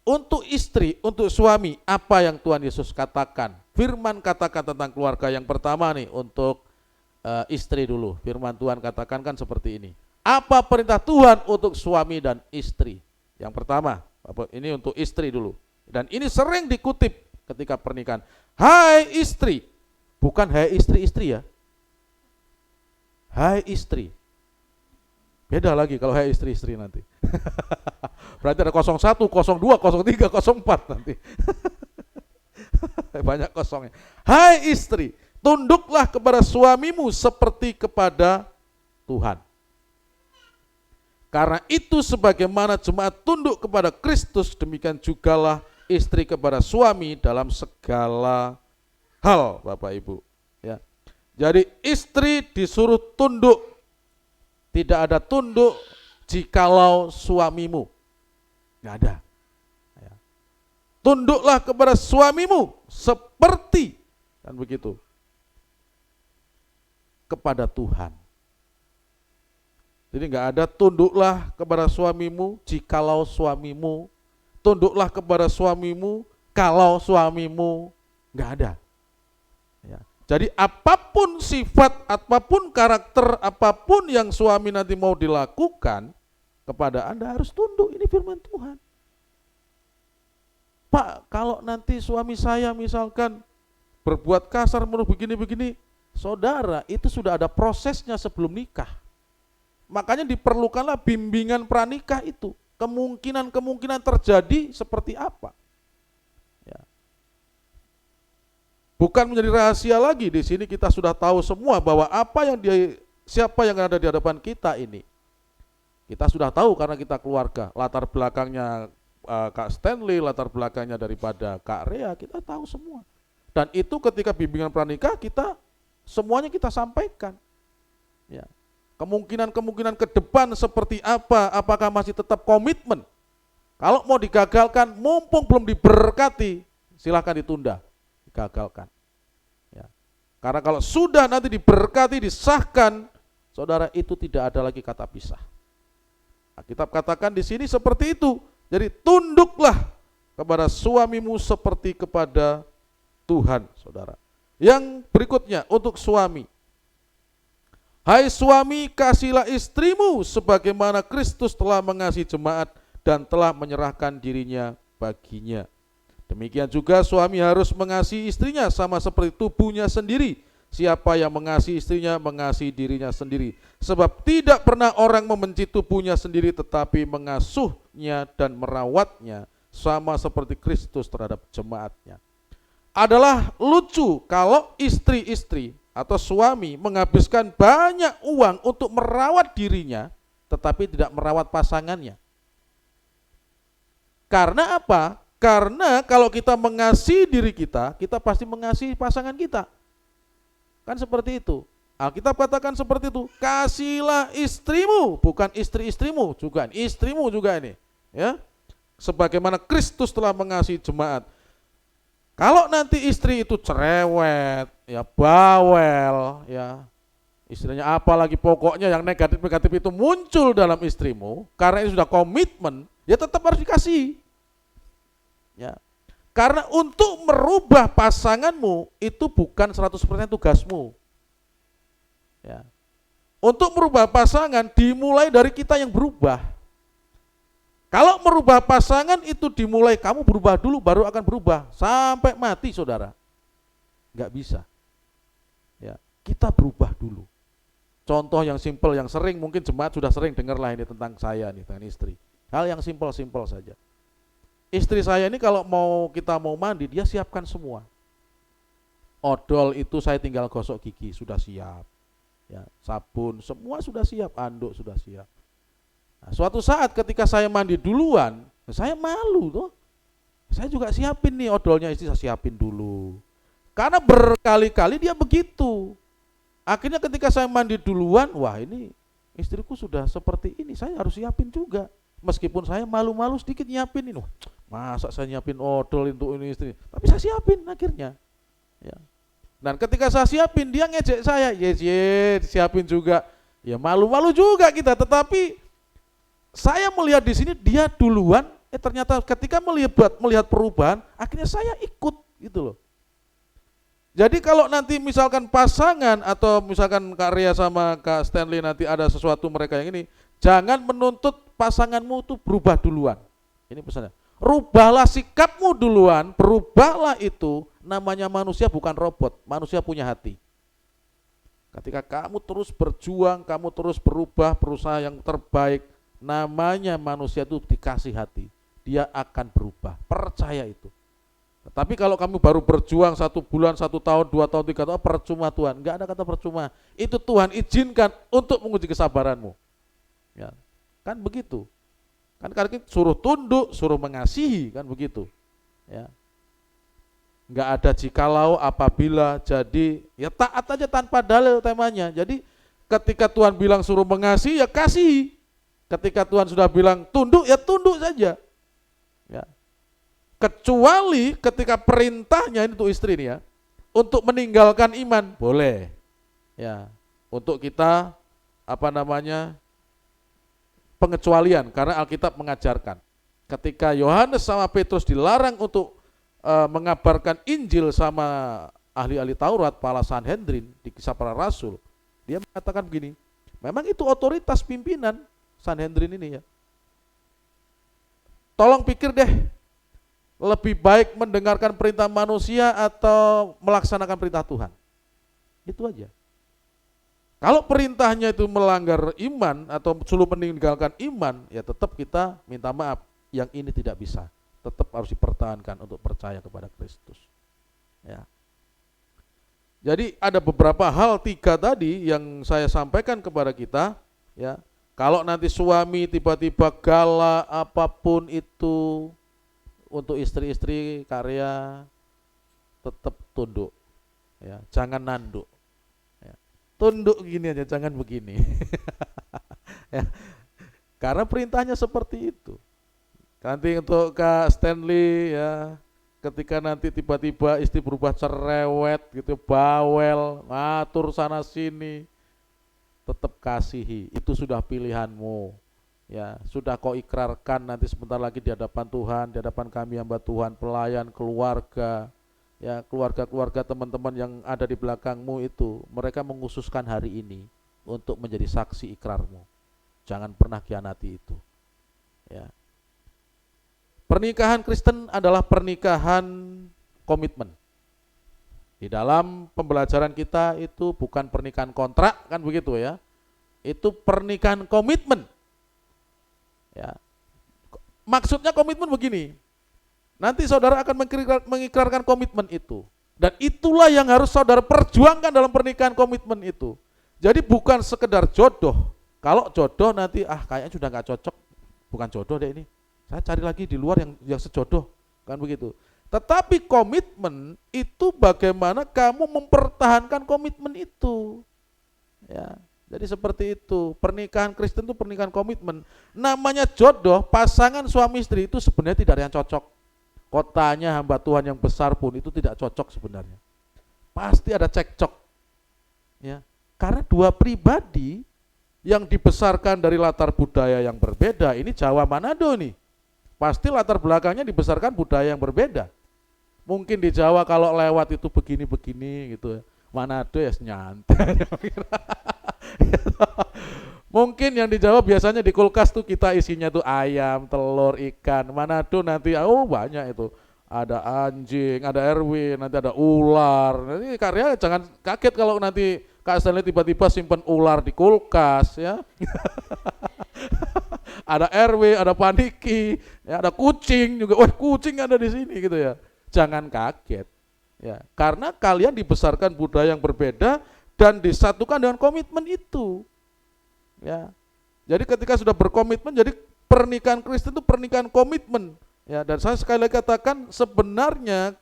untuk istri, untuk suami, apa yang Tuhan Yesus katakan. Firman katakan tentang keluarga. Yang pertama nih, untuk istri dulu. Firman Tuhan katakan kan seperti ini. Apa perintah Tuhan untuk suami dan istri? Yang pertama, ini untuk istri dulu. Dan ini sering dikutip ketika pernikahan. Hai istri, bukan hai istri-istri ya. Hai istri. Beda lagi kalau hai istri-istri nanti. Berarti ada 01, 02, 03, 04 nanti. Banyak kosongnya. Hai istri, tunduklah kepada suamimu seperti kepada Tuhan. Karena itu sebagaimana jemaat tunduk kepada Kristus, demikian jugalah istri kepada suami dalam segala hal, Bapak Ibu. Ya. Jadi istri disuruh tunduk. Tidak ada tunduk jikalau suamimu. Nggak ada. Ya. Tunduklah kepada suamimu seperti, kan begitu, kepada Tuhan. Jadi nggak ada tunduklah kepada suamimu jikalau suamimu. Tunduklah kepada suamimu kalau suamimu. Nggak ada. Ya. Jadi apapun sifat, apapun karakter, apapun yang suami nanti mau dilakukan kepada Anda harus tunduk. Ini firman Tuhan. Pak, kalau nanti suami saya misalkan berbuat kasar, menurut begini-begini, saudara, itu sudah ada prosesnya sebelum nikah. Makanya diperlukanlah bimbingan pranikah itu. Kemungkinan-kemungkinan terjadi seperti apa. Ya. Bukan menjadi rahasia lagi, di sini kita sudah tahu semua bahwa siapa yang ada di hadapan kita ini. Kita sudah tahu karena kita keluarga, latar belakangnya Kak Stanley, latar belakangnya daripada Kak Rea, kita tahu semua. Dan itu ketika bimbingan pranikah semuanya kita sampaikan. Ya. Kemungkinan-kemungkinan ke depan seperti apa, apakah masih tetap komitmen. Kalau mau digagalkan, mumpung belum diberkati, silakan ditunda. Gagalkan. Ya. Karena kalau sudah nanti diberkati, disahkan, saudara, itu tidak ada lagi kata pisah. Alkitab katakan di sini seperti itu. Jadi tunduklah kepada suamimu seperti kepada Tuhan, saudara. Yang berikutnya untuk suami. Hai suami, kasihilah istrimu sebagaimana Kristus telah mengasihi jemaat dan telah menyerahkan dirinya baginya. Demikian juga suami harus mengasihi istrinya sama seperti tubuhnya sendiri. Siapa yang mengasihi istrinya mengasihi dirinya sendiri. Sebab tidak pernah orang membenci tubuhnya sendiri, tetapi mengasuhnya dan merawatnya sama seperti Kristus terhadap jemaatnya. Adalah lucu kalau istri-istri atau suami menghabiskan banyak uang untuk merawat dirinya, tetapi tidak merawat pasangannya. Karena apa? Karena kalau kita mengasihi diri kita, kita pasti mengasihi pasangan kita. Kan seperti itu. Alkitab katakan seperti itu. Kasihilah istrimu, bukan istri-istrimu, juga istrimu juga ini, ya. Sebagaimana Kristus telah mengasihi jemaat. Kalau nanti istri itu cerewet, ya bawel, ya istilahnya apa lagi, pokoknya yang negatif-negatif itu muncul dalam istrimu, karena ini sudah komitmen, ya tetap harus dikasihi. Ya. Karena untuk merubah pasanganmu itu bukan 100% tugasmu. Ya. Untuk merubah pasangan dimulai dari kita yang berubah. Kalau merubah pasangan itu dimulai kamu berubah dulu baru akan berubah sampai mati, saudara. Enggak bisa. Ya, kita berubah dulu. Contoh yang simpel, yang sering mungkin jemaat sudah sering dengar lah ini tentang saya nih, dengan istri. Hal yang simpel-simpel saja. Istri saya ini kalau kita mau mandi, dia siapkan semua. Odol itu saya tinggal gosok gigi, sudah siap. Ya, sabun, semua sudah siap, anduk sudah siap. Nah, suatu saat ketika saya mandi duluan, saya malu tuh. Saya juga siapin nih odolnya, istri saya siapin dulu. Karena berkali-kali dia begitu. Akhirnya ketika saya mandi duluan, wah ini istriku sudah seperti ini, saya harus siapin juga. Meskipun saya malu-malu sedikit nyiapin ini. Masa saya nyiapin odol untuk ini istri? Tapi saya siapin akhirnya. Ya. Dan ketika saya siapin, dia ngejek saya. Yes, siapin juga. Ya malu-malu juga kita. Tetapi saya melihat di sini dia duluan. Ternyata ketika melihat perubahan, akhirnya saya ikut gitu loh. Jadi kalau nanti misalkan pasangan atau misalkan Kak Ria sama Kak Stanley nanti ada sesuatu mereka yang ini, jangan menuntut pasanganmu itu berubah duluan. Ini pesannya. Rubahlah sikapmu duluan, berubahlah itu. Namanya manusia bukan robot, manusia punya hati. Ketika kamu terus berjuang, kamu terus berubah, berusaha yang terbaik, namanya manusia itu dikasih hati. Dia akan berubah, percaya itu. Tapi kalau kamu baru berjuang 1 bulan, 1 tahun, 2 tahun, 3 tahun, percuma Tuhan. Enggak ada kata percuma. Itu Tuhan izinkan untuk menguji kesabaranmu. Ya, kan begitu. Kan karena suruh tunduk, suruh mengasihi, kan begitu. Ya. Enggak ada jikalau, apabila, jadi ya taat aja tanpa dalil temanya. Jadi ketika Tuhan bilang suruh mengasihi, ya kasihi. Ketika Tuhan sudah bilang tunduk, ya tunduk saja. Ya. Kecuali ketika perintahnya ini untuk istri nih ya, untuk meninggalkan iman, boleh. Ya, untuk kita pengecualian, karena Alkitab mengajarkan. Ketika Yohanes sama Petrus dilarang untuk mengabarkan Injil sama ahli-ahli Taurat, para Sanhedrin di Kisah Para Rasul, dia mengatakan begini, memang itu otoritas pimpinan Sanhedrin ini ya. Tolong pikir deh, lebih baik mendengarkan perintah manusia atau melaksanakan perintah Tuhan. Itu aja. Kalau perintahnya itu melanggar iman atau suruh meninggalkan iman, ya tetap kita minta maaf, yang ini tidak bisa. Tetap harus dipertahankan untuk percaya kepada Kristus. Ya. Jadi ada beberapa hal 3 tadi yang saya sampaikan kepada kita, ya. Kalau nanti suami tiba-tiba galak apapun itu, untuk istri-istri karya tetap tunduk, ya, jangan nanduk, ya. Tunduk gini aja, jangan begini. Ya. Karena perintahnya seperti itu. Nanti untuk Kak Stanley ya, ketika nanti tiba-tiba istri berubah cerewet gitu, bawel, ngatur sana sini, tetap kasihi, itu sudah pilihanmu. Ya, sudah kau ikrarkan nanti sebentar lagi di hadapan Tuhan, di hadapan kami hamba Tuhan, pelayan, keluarga, ya keluarga-keluarga teman-teman yang ada di belakangmu itu, mereka mengkhususkan hari ini untuk menjadi saksi ikrarmu. Jangan pernah khianati itu. Ya. Pernikahan Kristen adalah pernikahan komitmen. Di dalam pembelajaran kita itu bukan pernikahan kontrak, kan begitu ya. Itu pernikahan komitmen. Ya. Maksudnya komitmen begini. Nanti saudara akan mengikrarkan komitmen itu. Dan itulah yang harus saudara perjuangkan dalam pernikahan komitmen itu. Jadi bukan sekedar jodoh. Kalau jodoh nanti kayaknya sudah gak cocok, bukan jodoh deh ini. Saya cari lagi di luar yang sejodoh, kan begitu. Tetapi komitmen itu bagaimana kamu mempertahankan komitmen itu. Ya, jadi seperti itu. Pernikahan Kristen itu pernikahan komitmen. Namanya jodoh, pasangan suami istri itu sebenarnya tidak ada yang cocok. Kotanya hamba Tuhan yang besar pun itu tidak cocok sebenarnya. Pasti ada cekcok. Ya, karena dua pribadi yang dibesarkan dari latar budaya yang berbeda, ini Jawa Manado nih. Pasti latar belakangnya dibesarkan budaya yang berbeda. Mungkin di Jawa kalau lewat itu begini-begini gitu ya. Manado ya nyantai. Mungkin yang di Jawa biasanya di kulkas tuh kita isinya tuh ayam, telur, ikan. Manado nanti banyak itu. Ada anjing, ada Erwin, nanti ada ular. Nanti karya jangan kaget kalau nanti Kak Stanley tiba-tiba simpen ular di kulkas ya. Ada RW, ada Paniki, ya, ada kucing juga. Wah, kucing ada di sini gitu ya. Jangan kaget. Ya, karena kalian dibesarkan budaya yang berbeda dan disatukan dengan komitmen itu. Ya. Jadi ketika sudah berkomitmen, jadi pernikahan Kristen itu pernikahan komitmen. Ya, dan saya sekali lagi katakan sebenarnya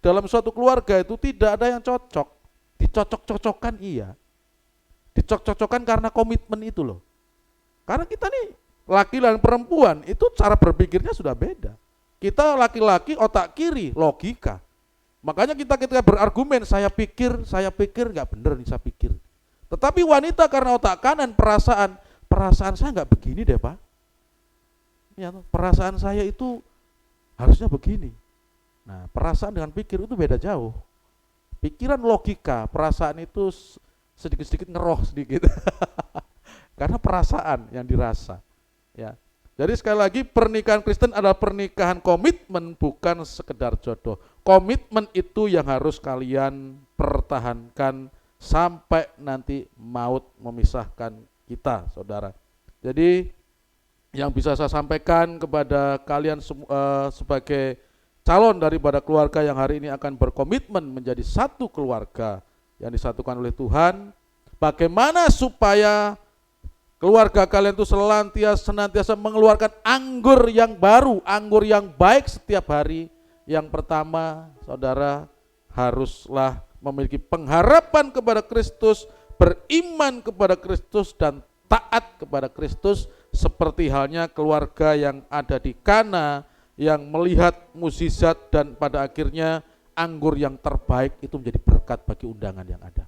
dalam suatu keluarga itu tidak ada yang cocok. Dicocok-cocokkan iya. Dicocok-cocokkan karena komitmen itu loh. Karena kita nih laki dan perempuan itu cara berpikirnya sudah beda. Kita laki-laki otak kiri, logika. Makanya kita ketika berargumen, saya pikir nggak bener nih saya pikir. Tetapi wanita karena otak kanan, perasaan saya nggak begini deh Pak. Ya, perasaan saya itu harusnya begini. Nah, perasaan dengan pikir itu beda jauh. Pikiran logika, perasaan itu sedikit-sedikit ngeroh sedikit. Karena perasaan yang dirasa. Ya. Jadi sekali lagi pernikahan Kristen adalah pernikahan komitmen, bukan sekedar jodoh. Komitmen itu yang harus kalian pertahankan sampai nanti maut memisahkan kita, saudara. Jadi yang bisa saya sampaikan kepada kalian sebagai calon daripada keluarga yang hari ini akan berkomitmen menjadi satu keluarga yang disatukan oleh Tuhan, bagaimana supaya keluarga kalian itu senantiasa mengeluarkan anggur yang baru, anggur yang baik setiap hari. Yang pertama, saudara haruslah memiliki pengharapan kepada Kristus, beriman kepada Kristus dan taat kepada Kristus, seperti halnya keluarga yang ada di Kana yang melihat mukjizat dan pada akhirnya anggur yang terbaik itu menjadi berkat bagi undangan yang ada.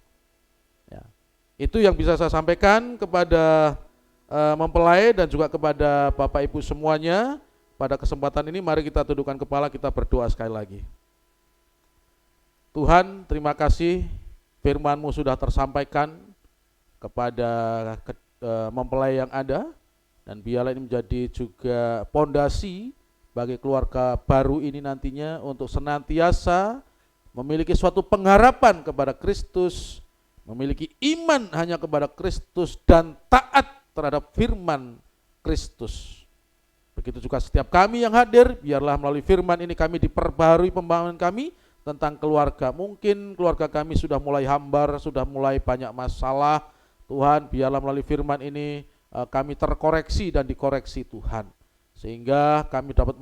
Ya. Itu yang bisa saya sampaikan kepada mempelai dan juga kepada Bapak Ibu semuanya. Pada kesempatan ini mari kita tundukkan kepala, kita berdoa sekali lagi. Tuhan, terima kasih firman-Mu sudah tersampaikan kepada mempelai yang ada, dan biarlah ini menjadi juga pondasi bagi keluarga baru ini nantinya untuk senantiasa memiliki suatu pengharapan kepada Kristus, memiliki iman hanya kepada Kristus dan taat terhadap firman Kristus. Begitu juga setiap kami yang hadir, biarlah melalui firman ini kami diperbaharui pembangunan kami tentang keluarga. Mungkin keluarga kami sudah mulai hambar, sudah mulai banyak masalah. Tuhan, biarlah melalui firman ini kami terkoreksi dan dikoreksi Tuhan. Sehingga kami dapat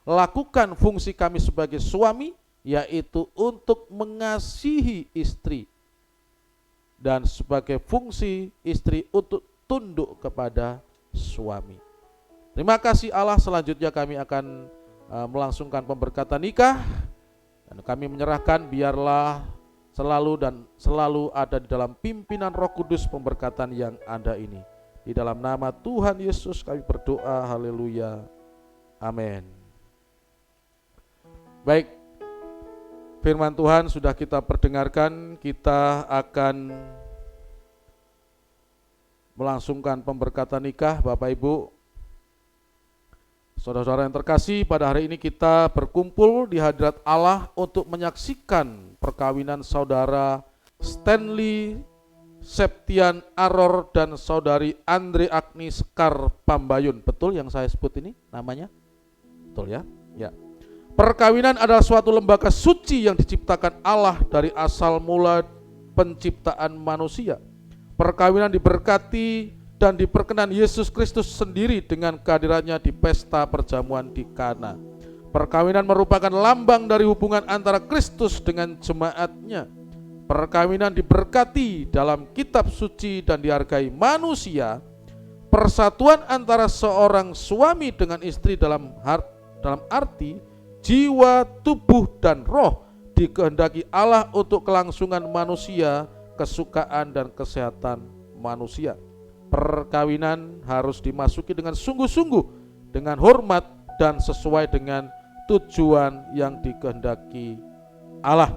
melakukan fungsi kami sebagai suami, yaitu untuk mengasihi istri. Dan sebagai fungsi istri untuk tunduk kepada suami. Terima kasih Allah, selanjutnya kami akan melangsungkan pemberkatan nikah. Dan kami menyerahkan biarlah selalu ada di dalam pimpinan Roh Kudus pemberkatan yang ada ini. Di dalam nama Tuhan Yesus kami berdoa, haleluya, amin. Baik, firman Tuhan sudah kita perdengarkan, kita akan melangsungkan pemberkatan nikah. Bapak Ibu, Saudara-saudara yang terkasih, pada hari ini kita berkumpul di hadirat Allah untuk menyaksikan perkawinan saudara Stanley Septian Aror dan saudari Andre Agni Sekar Pambayun. Betul yang saya sebut ini namanya? Betul ya? Ya. Perkawinan adalah suatu lembaga suci yang diciptakan Allah dari asal mula penciptaan manusia. Perkawinan diberkati dan diperkenan Yesus Kristus sendiri dengan kehadirannya di pesta perjamuan di Kana. Perkawinan merupakan lambang dari hubungan antara Kristus dengan jemaatnya. Perkawinan diberkati dalam kitab suci dan dihargai manusia. Persatuan antara seorang suami dengan istri dalam arti jiwa, tubuh, dan roh dikehendaki Allah untuk kelangsungan manusia, kesukaan dan kesehatan manusia. Perkawinan harus dimasuki dengan sungguh-sungguh, dengan hormat dan sesuai dengan tujuan yang dikehendaki Allah.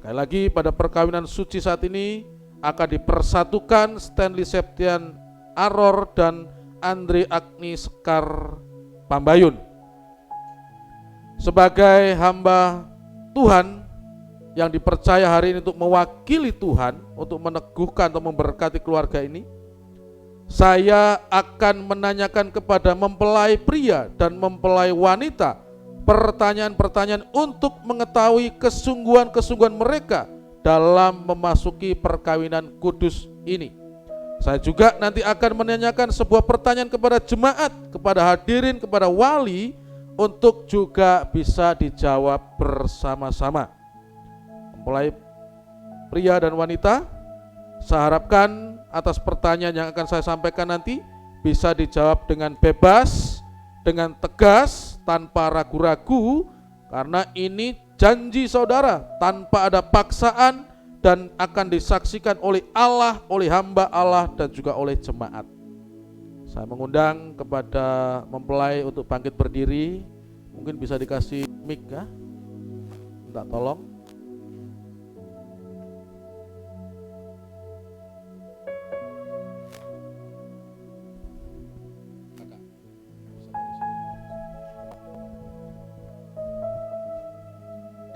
Sekali lagi, pada perkawinan suci saat ini akan dipersatukan Stanley Septian Aror dan Andre Agni Sekar Pambayun. Sebagai hamba Tuhan yang dipercaya hari ini untuk mewakili Tuhan, untuk meneguhkan atau memberkati keluarga ini, saya akan menanyakan kepada mempelai pria dan mempelai wanita pertanyaan-pertanyaan untuk mengetahui kesungguhan-kesungguhan mereka dalam memasuki perkawinan kudus ini. Saya juga nanti akan menanyakan sebuah pertanyaan kepada jemaat, kepada hadirin, kepada wali, untuk juga bisa dijawab bersama-sama. Mempelai pria dan wanita, saya harapkan atas pertanyaan yang akan saya sampaikan nanti bisa dijawab dengan bebas, dengan tegas, tanpa ragu-ragu, karena ini janji saudara tanpa ada paksaan dan akan disaksikan oleh Allah, oleh hamba Allah dan juga oleh jemaat. Saya mengundang kepada mempelai untuk bangkit berdiri. Mungkin bisa dikasih mic ya, minta tolong.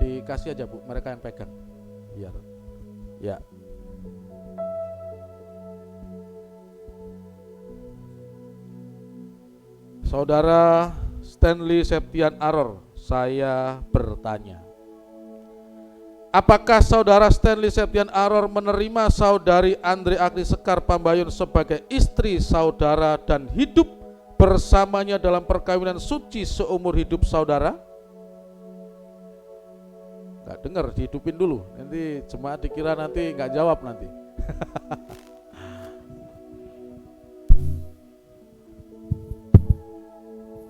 Dikasih aja Bu, mereka yang pegang. Biar. Ya. Saudara Stanley Septian Aror, saya bertanya, apakah saudara Stanley Septian Aror menerima saudari Andre Agni Sekar Pambayun sebagai istri saudara dan hidup bersamanya dalam perkawinan suci seumur hidup saudara? Gak dengar, dihidupin dulu, nanti jemaat dikira nanti gak jawab nanti.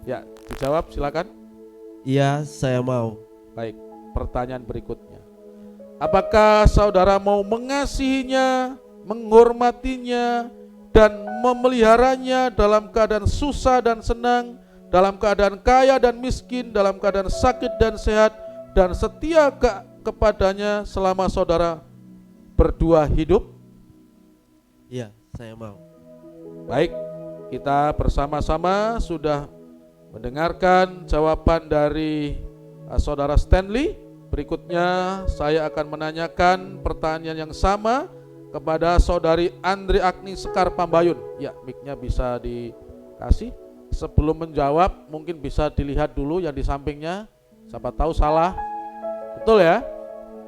Ya, dijawab silakan. Iya, saya mau. Baik, pertanyaan berikutnya. Apakah saudara mau mengasihinya, menghormatinya, dan memeliharanya dalam keadaan susah dan senang, dalam keadaan kaya dan miskin, dalam keadaan sakit dan sehat, dan setia kepadanya selama saudara berdua hidup? Iya, saya mau. Baik, kita bersama-sama sudah mendengarkan jawaban dari saudara Stanley. Berikutnya saya akan menanyakan pertanyaan yang sama kepada saudari Andre Agni Sekar Pambayun. Ya, mic-nya bisa dikasih. Sebelum menjawab mungkin bisa dilihat dulu yang di sampingnya. Siapa tahu salah. Betul ya?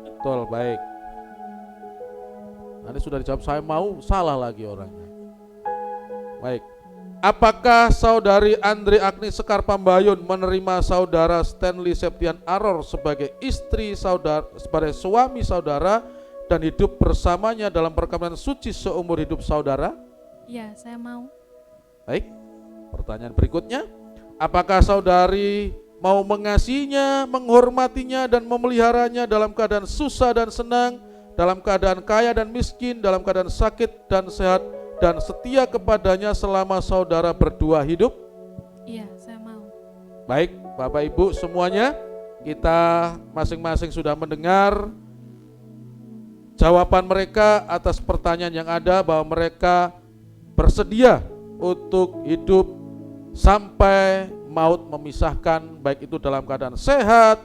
Betul, baik. Nanti sudah dijawab saya mau, salah lagi orangnya. Baik. Apakah saudari Andre Agni Sekar Pambayun menerima saudara Stanley Septian Aror sebagai istri saudara, sebagai suami saudara dan hidup bersamanya dalam perkawinan suci seumur hidup saudara? Ya, saya mau. Baik. Pertanyaan berikutnya, apakah saudari mau mengasihinya, menghormatinya dan memeliharanya dalam keadaan susah dan senang, dalam keadaan kaya dan miskin, dalam keadaan sakit dan sehat, dan setia kepadanya selama saudara berdua hidup? Iya, saya mau. Baik, Bapak Ibu semuanya, kita masing-masing sudah mendengar jawaban mereka atas pertanyaan yang ada, bahwa mereka bersedia untuk hidup sampai maut memisahkan, baik itu dalam keadaan sehat,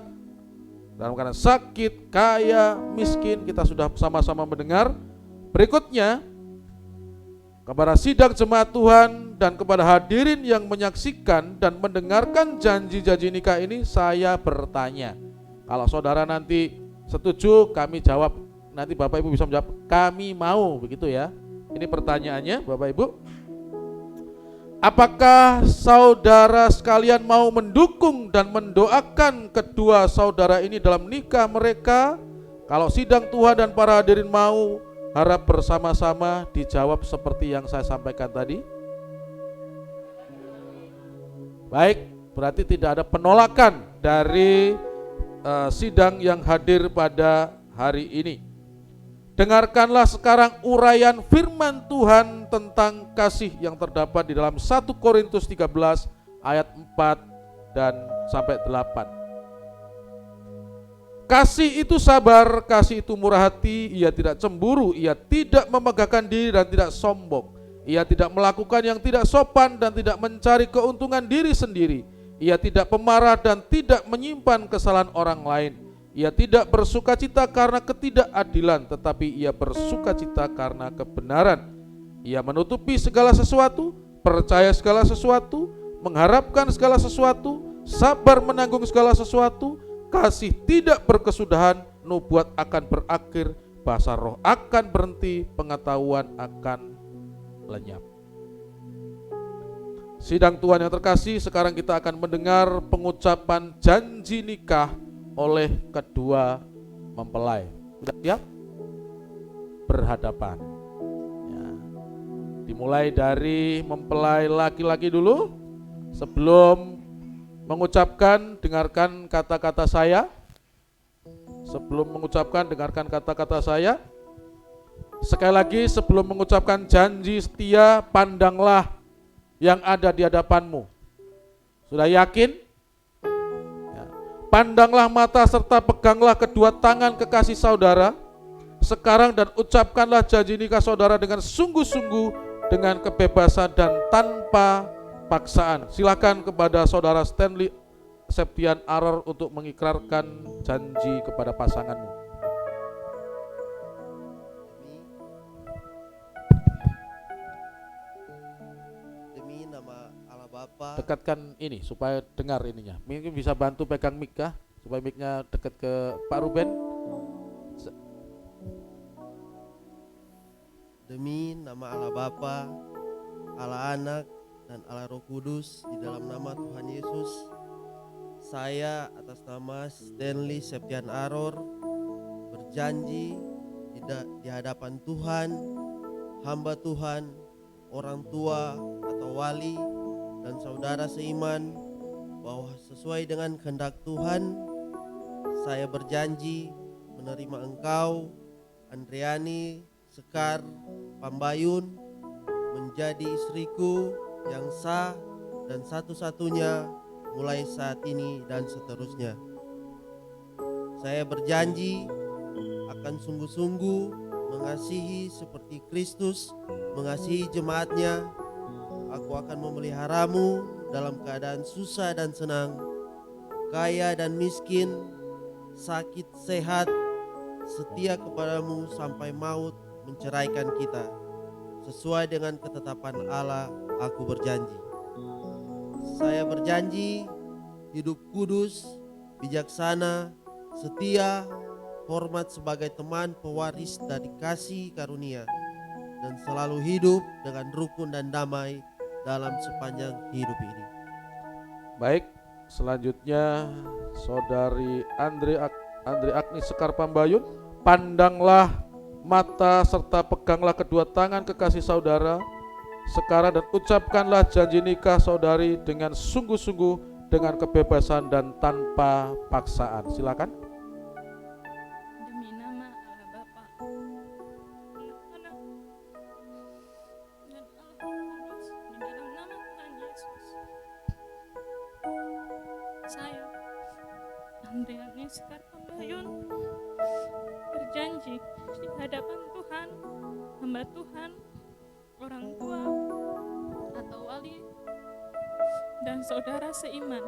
dalam keadaan sakit, kaya, miskin. Kita sudah sama-sama mendengar. Berikutnya, kepada sidang jemaat Tuhan dan kepada hadirin yang menyaksikan dan mendengarkan janji-janji nikah ini, saya bertanya. Kalau saudara nanti setuju, kami jawab. Nanti Bapak Ibu bisa menjawab, kami mau, begitu ya. Ini pertanyaannya Bapak Ibu. Apakah saudara sekalian mau mendukung dan mendoakan kedua saudara ini dalam nikah mereka? Kalau sidang Tuhan dan para hadirin mau, harap bersama-sama dijawab seperti yang saya sampaikan tadi. Baik, berarti tidak ada penolakan dari sidang yang hadir pada hari ini. Dengarkanlah sekarang uraian firman Tuhan tentang kasih yang terdapat di dalam 1 Korintus 13 ayat 4 dan sampai 8. Kasih itu sabar, kasih itu murah hati, ia tidak cemburu, ia tidak memegahkan diri dan tidak sombong. Ia tidak melakukan yang tidak sopan dan tidak mencari keuntungan diri sendiri. Ia tidak pemarah dan tidak menyimpan kesalahan orang lain. Ia tidak bersukacita karena ketidakadilan, tetapi ia bersukacita karena kebenaran. Ia menutupi segala sesuatu, percaya segala sesuatu, mengharapkan segala sesuatu, sabar menanggung segala sesuatu, kasih tidak berkesudahan, nubuat akan berakhir, bahasa roh akan berhenti, pengetahuan akan lenyap. Sidang Tuhan yang terkasih, sekarang kita akan mendengar pengucapan janji nikah oleh kedua mempelai. Sudah siap? Berhadapan ya. Dimulai dari mempelai laki-laki dulu. Sebelum mengucapkan, dengarkan kata-kata saya. Sebelum mengucapkan, dengarkan kata-kata saya. Sekali lagi, sebelum mengucapkan janji setia, pandanglah yang ada di hadapanmu. Sudah yakin? Pandanglah mata serta peganglah kedua tangan kekasih saudara sekarang dan ucapkanlah janji nikah saudara dengan sungguh-sungguh, dengan kebebasan dan tanpa paksaan. Silakan kepada saudara Stanley Septian Aror untuk mengikrarkan janji kepada pasanganmu. Demi nama Allah Bapa. Dekatkan ini supaya dengar ininya. Mungkin bisa bantu pegang mic kah? Supaya mic-nya dekat ke Pak Ruben. Demi nama Allah Bapa, Allah Anak, dan Allah Roh Kudus, di dalam nama Tuhan Yesus, saya atas nama Stanley Septian Aror berjanji di hadapan Tuhan, hamba Tuhan, orang tua atau wali, dan saudara seiman, bahwa sesuai dengan kehendak Tuhan, saya berjanji menerima engkau, Andriani Sekar Pambayun, menjadi istriku yang sah dan satu-satunya mulai saat ini dan seterusnya. Saya berjanji akan sungguh-sungguh mengasihi seperti Kristus mengasihi jemaatnya. Aku akan memeliharamu dalam keadaan susah dan senang, kaya dan miskin, sakit sehat, setia kepadamu sampai maut menceraikan kita. Sesuai dengan ketetapan Allah, aku berjanji. Saya berjanji hidup kudus, bijaksana, setia, hormat sebagai teman pewaris dari kasih karunia, dan selalu hidup dengan rukun dan damai dalam sepanjang hidup ini. Baik, selanjutnya Saudari Andri Agni Sekar Pambayun. Pandanglah mata serta peganglah kedua tangan kekasih saudara sekarang dan ucapkanlah janji nikah saudari dengan sungguh-sungguh, dengan kebebasan dan tanpa paksaan. Silakan. Demi nama Allah Bapa, Anak, dan Allah Kudus, di dalam nama Tuhan Yesus, saya, Andriani Sekar Pambayun, berjanji di hadapan Tuhan, hamba Tuhan, orang tua atau wali, dan dan saudara seiman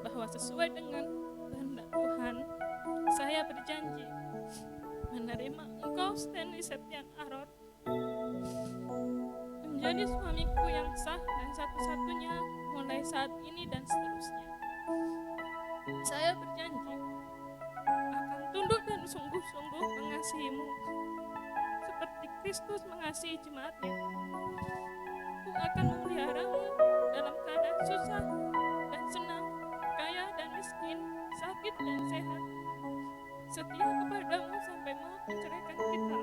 bahwa sesuai dengan kehendak Tuhan, saya berjanji menerima engkau Stanley Septian Aror menjadi suamiku yang sah dan satu-satunya mulai saat ini dan seterusnya. Saya berjanji akan tunduk dan sungguh-sungguh mengasihimu seperti Kristus mengasihi jemaatnya. Aku akan memeliharamu dalam keadaan susah dan senang, kaya dan miskin, sakit dan sehat. Setia kepadamu sampai maut menceraikan kita,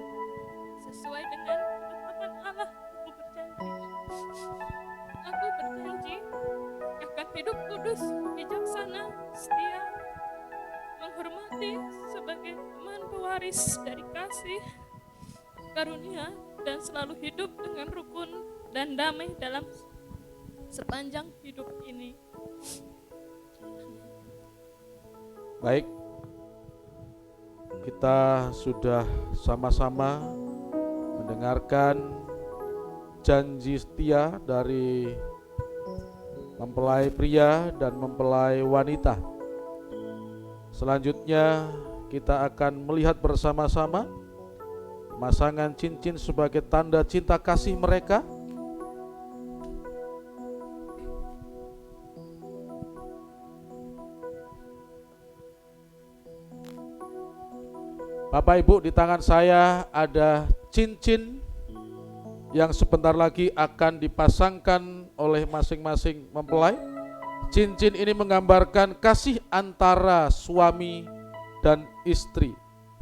sesuai dengan ketetapan Allah. Aku berjanji akan hidup kudus, bijaksana, setia, menghormati sebagai teman pewaris dari kasih, karunia, dan selalu hidup dengan rukun dan damai dalam sepanjang hidup ini. Baik, kita sudah sama-sama mendengarkan janji setia dari mempelai pria dan mempelai wanita. Selanjutnya kita akan melihat bersama-sama pemasangan cincin sebagai tanda cinta kasih mereka. Bapak Ibu, di tangan saya ada cincin yang sebentar lagi akan dipasangkan oleh masing-masing mempelai. Cincin ini menggambarkan kasih antara suami dan istri.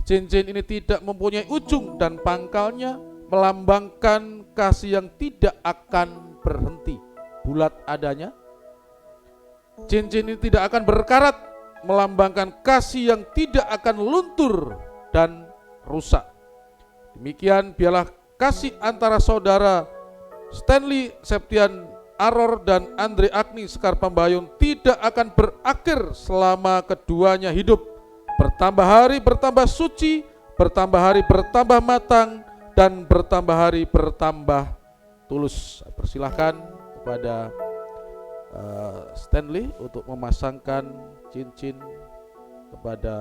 Cincin ini tidak mempunyai ujung dan pangkalnya, melambangkan kasih yang tidak akan berhenti, bulat adanya. Cincin ini tidak akan berkarat, melambangkan kasih yang tidak akan luntur dan rusak. Demikian biarlah kasih antara saudara Stanley Septian Aror dan Andre Agni Sekar Pambayun tidak akan berakhir selama keduanya hidup. Bertambah hari bertambah suci, bertambah hari bertambah matang, dan bertambah hari bertambah tulus. Persilahkan kepada Stanley untuk memasangkan cincin kepada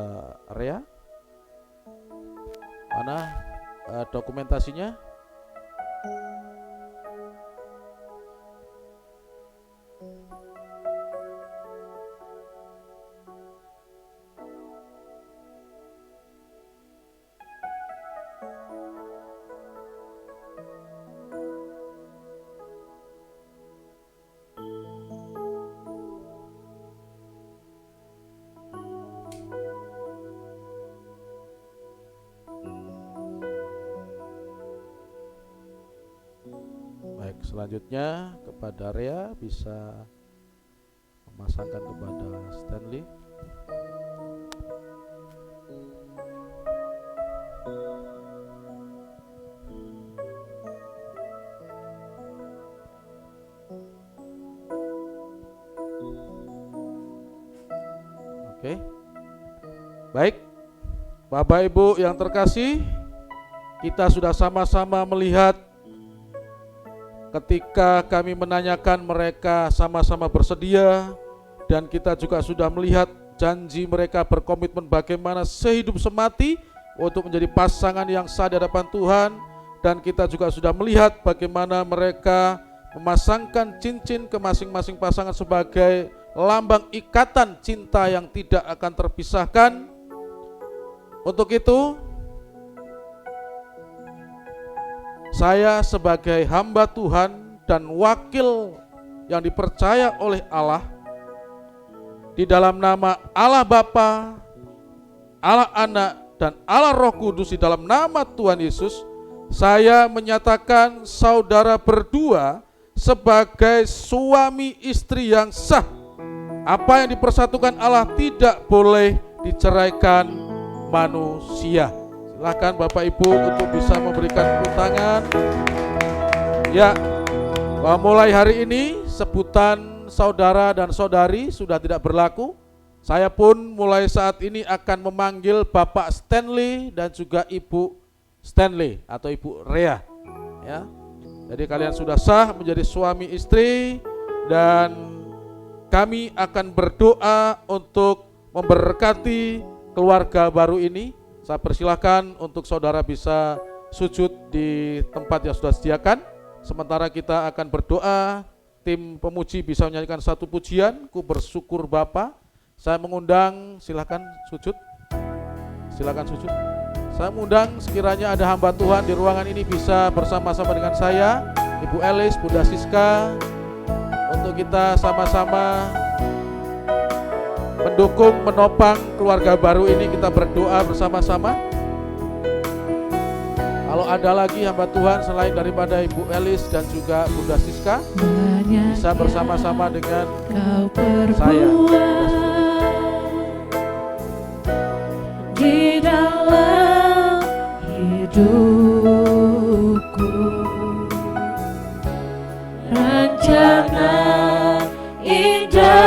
Rea. Mana dokumentasinya? Baik, selanjutnya kepada Rea bisa memasangkan kepada Stanley. Oke. Baik, Bapak Ibu yang terkasih, kita sudah sama-sama melihat ketika kami menanyakan mereka sama-sama bersedia, dan kita juga sudah melihat janji mereka berkomitmen bagaimana sehidup semati untuk menjadi pasangan yang sah di hadapan Tuhan. Dan kita juga sudah melihat bagaimana mereka memasangkan cincin ke masing-masing pasangan sebagai lambang ikatan cinta yang tidak akan terpisahkan. Untuk itu, saya sebagai hamba Tuhan dan wakil yang dipercaya oleh Allah, di dalam nama Allah Bapa, Allah Anak, dan Allah Roh Kudus, di dalam nama Tuhan Yesus, saya menyatakan saudara berdua sebagai suami istri yang sah. Apa yang dipersatukan Allah tidak boleh diceraikan manusia. Silakan Bapak Ibu untuk bisa memberikan tepuk tangan. Ya, mulai hari ini sebutan saudara dan saudari sudah tidak berlaku. Saya pun mulai saat ini akan memanggil Bapak Stanley dan juga Ibu Stanley atau Ibu Rea. Ya, jadi kalian sudah sah menjadi suami istri, dan kami akan berdoa untuk memberkati keluarga baru ini. Saya persilahkan untuk saudara bisa sujud di tempat yang sudah disediakan. Sementara kita akan berdoa, tim pemuji bisa menyanyikan satu pujian, Ku Bersyukur Bapa. Saya mengundang, silakan sujud. Silakan sujud. Saya mengundang sekiranya ada hamba Tuhan di ruangan ini bisa bersama-sama dengan saya, Ibu Elis, Bunda Siska, untuk kita sama-sama mendukung, menopang keluarga baru ini. Kita berdoa bersama-sama. Kalau ada lagi hamba Tuhan selain daripada Ibu Elis dan juga Bunda Siska, bisa bersama-sama dengan saya. Di dalam hidupku, rencana indahmu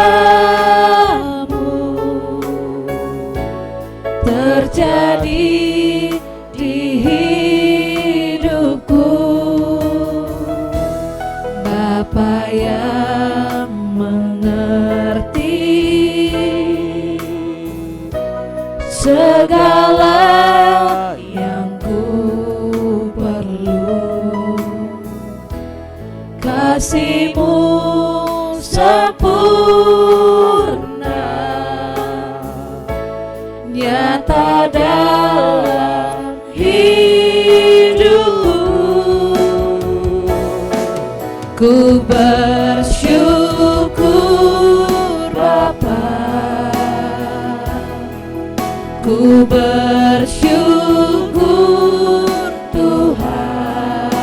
terjadi di hidupku. Bapa yang mengerti segala yang ku perlu, kasih-Mu sempurna nyata dalam hidupku. Ku bersyukur Bapa, ku bersyukur Tuhan,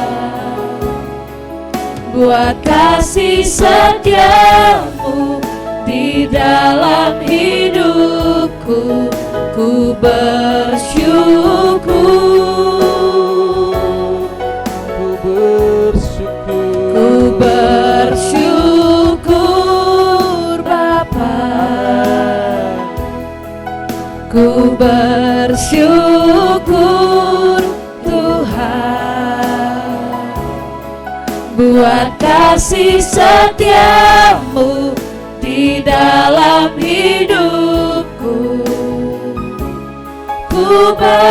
buat kasih setia-Mu di dalam hidupku. Ku bersyukur, ku bersyukur Bapa, ku bersyukur Tuhan, buat kasih setia-Mu di dalam hidupku. Ku bersyukur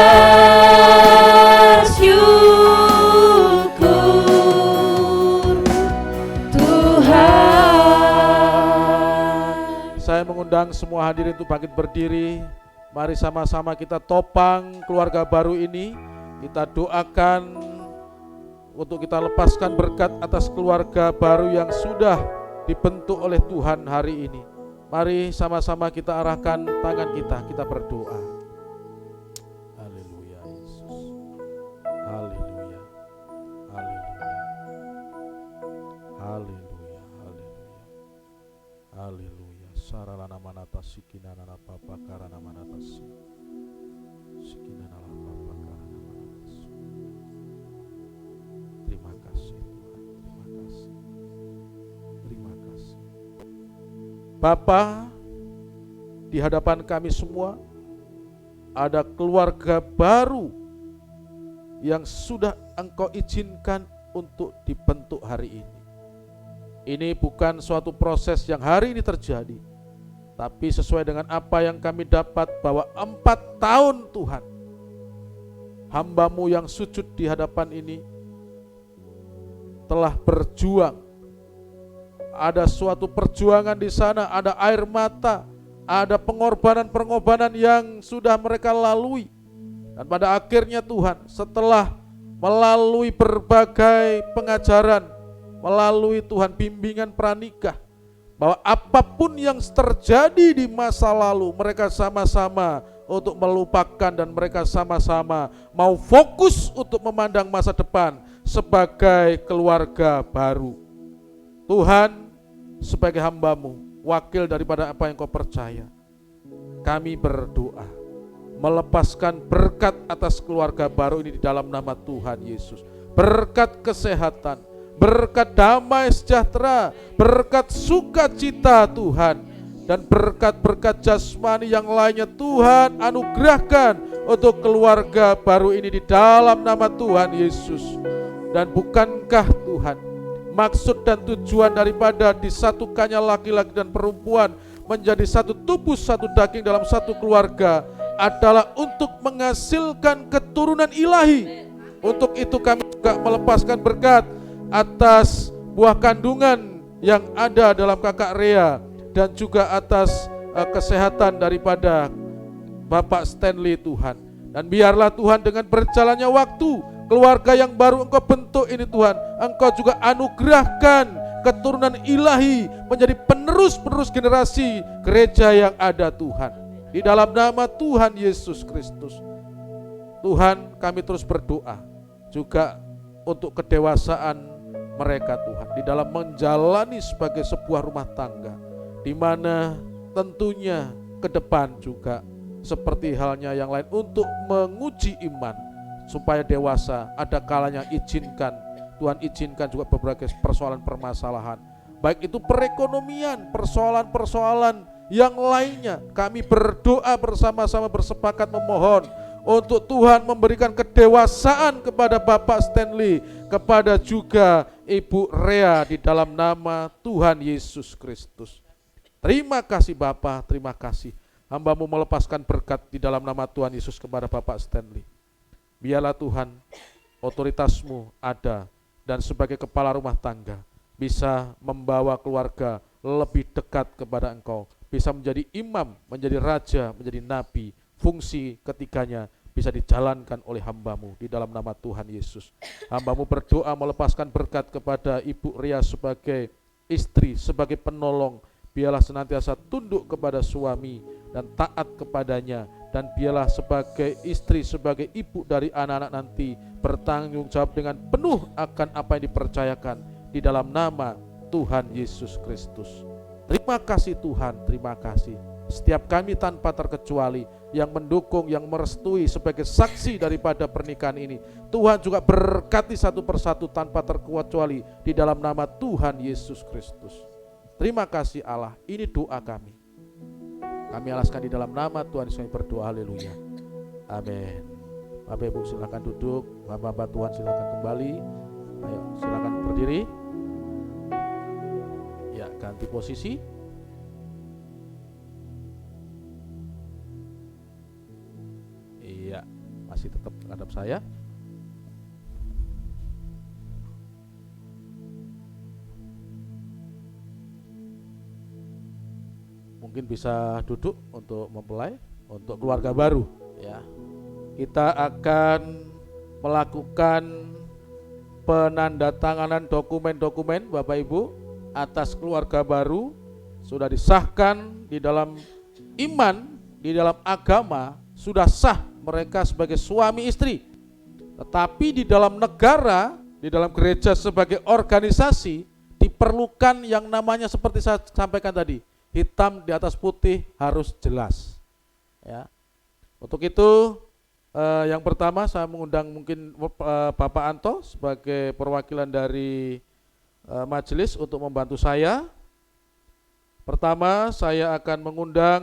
Tuhan. Saya mengundang semua hadirin untuk bangkit berdiri. Mari sama-sama kita topang keluarga baru ini. Kita doakan untuk kita lepaskan berkat atas keluarga baru yang sudah dibentuk oleh Tuhan hari ini. Mari sama-sama kita arahkan tangan kita berdoa. Haleluya Yesus. Haleluya. Haleluya. Haleluya. Haleluya. Haleluya. Saralana manata sikinana papa karana manata sikinana papa karana manata. Terima kasih Tuhan. Terima kasih. Terima kasih. Bapa, di hadapan kami semua ada keluarga baru yang sudah Engkau izinkan untuk dibentuk hari ini. Ini bukan suatu proses yang hari ini terjadi, tapi sesuai dengan apa yang kami dapat bahwa 4 tahun Tuhan, hamba-Mu yang sujud di hadapan ini telah berjuang. Ada suatu perjuangan di sana, ada air mata, ada pengorbanan-pengorbanan yang sudah mereka lalui. Dan pada akhirnya Tuhan, setelah melalui berbagai pengajaran, melalui Tuhan bimbingan pranikah, bahwa apapun yang terjadi di masa lalu, mereka sama-sama untuk melupakan dan mereka sama-sama mau fokus untuk memandang masa depan sebagai keluarga baru. Tuhan, sebagai hamba-Mu, wakil daripada apa yang Kau percaya, kami berdoa melepaskan berkat atas keluarga baru ini di dalam nama Tuhan Yesus. Berkat kesehatan, berkat damai sejahtera, berkat sukacita Tuhan, dan berkat-berkat jasmani yang lainnya Tuhan anugerahkan untuk keluarga baru ini di dalam nama Tuhan Yesus. Dan bukankah Tuhan maksud dan tujuan daripada disatukannya laki-laki dan perempuan menjadi satu tubuh, satu daging dalam satu keluarga adalah untuk menghasilkan keturunan ilahi. Untuk itu kami juga melepaskan berkat atas buah kandungan yang ada dalam kakak Rea dan juga atas kesehatan daripada Bapak Stanley Tuhan. Dan biarlah Tuhan dengan berjalannya waktu, keluarga yang baru Engkau bentuk ini Tuhan, Engkau juga anugerahkan keturunan ilahi menjadi penerus generasi gereja yang ada Tuhan. Di dalam nama Tuhan Yesus Kristus. Tuhan, kami terus berdoa juga untuk kedewasaan mereka Tuhan, di dalam menjalani sebagai sebuah rumah tangga, di mana tentunya ke depan juga seperti halnya yang lain untuk menguji iman supaya dewasa. Ada kalanya izinkan, Tuhan izinkan juga beberapa persoalan permasalahan, baik itu perekonomian, persoalan-persoalan yang lainnya. Kami berdoa bersama-sama, bersepakat memohon untuk Tuhan memberikan kedewasaan kepada Bapak Stanley, kepada juga Ibu Rea di dalam nama Tuhan Yesus Kristus. Terima kasih Bapa, terima kasih. Hamba-Mu melepaskan berkat di dalam nama Tuhan Yesus kepada Bapak Stanley. Biarlah Tuhan otoritas-Mu ada dan sebagai kepala rumah tangga bisa membawa keluarga lebih dekat kepada Engkau, bisa menjadi imam, menjadi raja, menjadi nabi. Fungsi ketiganya bisa dijalankan oleh hamba-Mu di dalam nama Tuhan Yesus. Hamba-Mu berdoa melepaskan berkat kepada Ibu Ria sebagai istri, sebagai penolong. Biarlah senantiasa tunduk kepada suami dan taat kepadanya, dan biarlah sebagai istri, sebagai ibu dari anak-anak nanti bertanggung jawab dengan penuh akan apa yang dipercayakan di dalam nama Tuhan Yesus Kristus. Terima kasih Tuhan, terima kasih. Setiap kami tanpa terkecuali yang mendukung, yang merestui sebagai saksi daripada pernikahan ini, Tuhan juga berkati satu persatu tanpa terkecuali di dalam nama Tuhan Yesus Kristus. Terima kasih Allah, ini doa kami. Kami alaskan di dalam nama Tuhan Yesus kami berdoa, haleluya. Amin. Bapak Ibu silakan duduk, Bapak-bapak Tuhan silakan kembali. Ayo silakan berdiri. Ya, ganti posisi. Iya, masih tetap menghadap saya. Mungkin bisa duduk untuk mempelai, untuk keluarga baru ya. Kita akan melakukan penandatanganan dokumen-dokumen Bapak Ibu atas keluarga baru. Sudah disahkan di dalam iman, di dalam agama, sudah sah mereka sebagai suami istri. Tetapi di dalam negara, di dalam gereja sebagai organisasi, diperlukan yang namanya seperti saya sampaikan tadi, hitam di atas putih harus jelas ya. Untuk itu yang pertama saya mengundang mungkin Bapak Anto sebagai perwakilan dari majelis untuk membantu saya. Pertama saya akan mengundang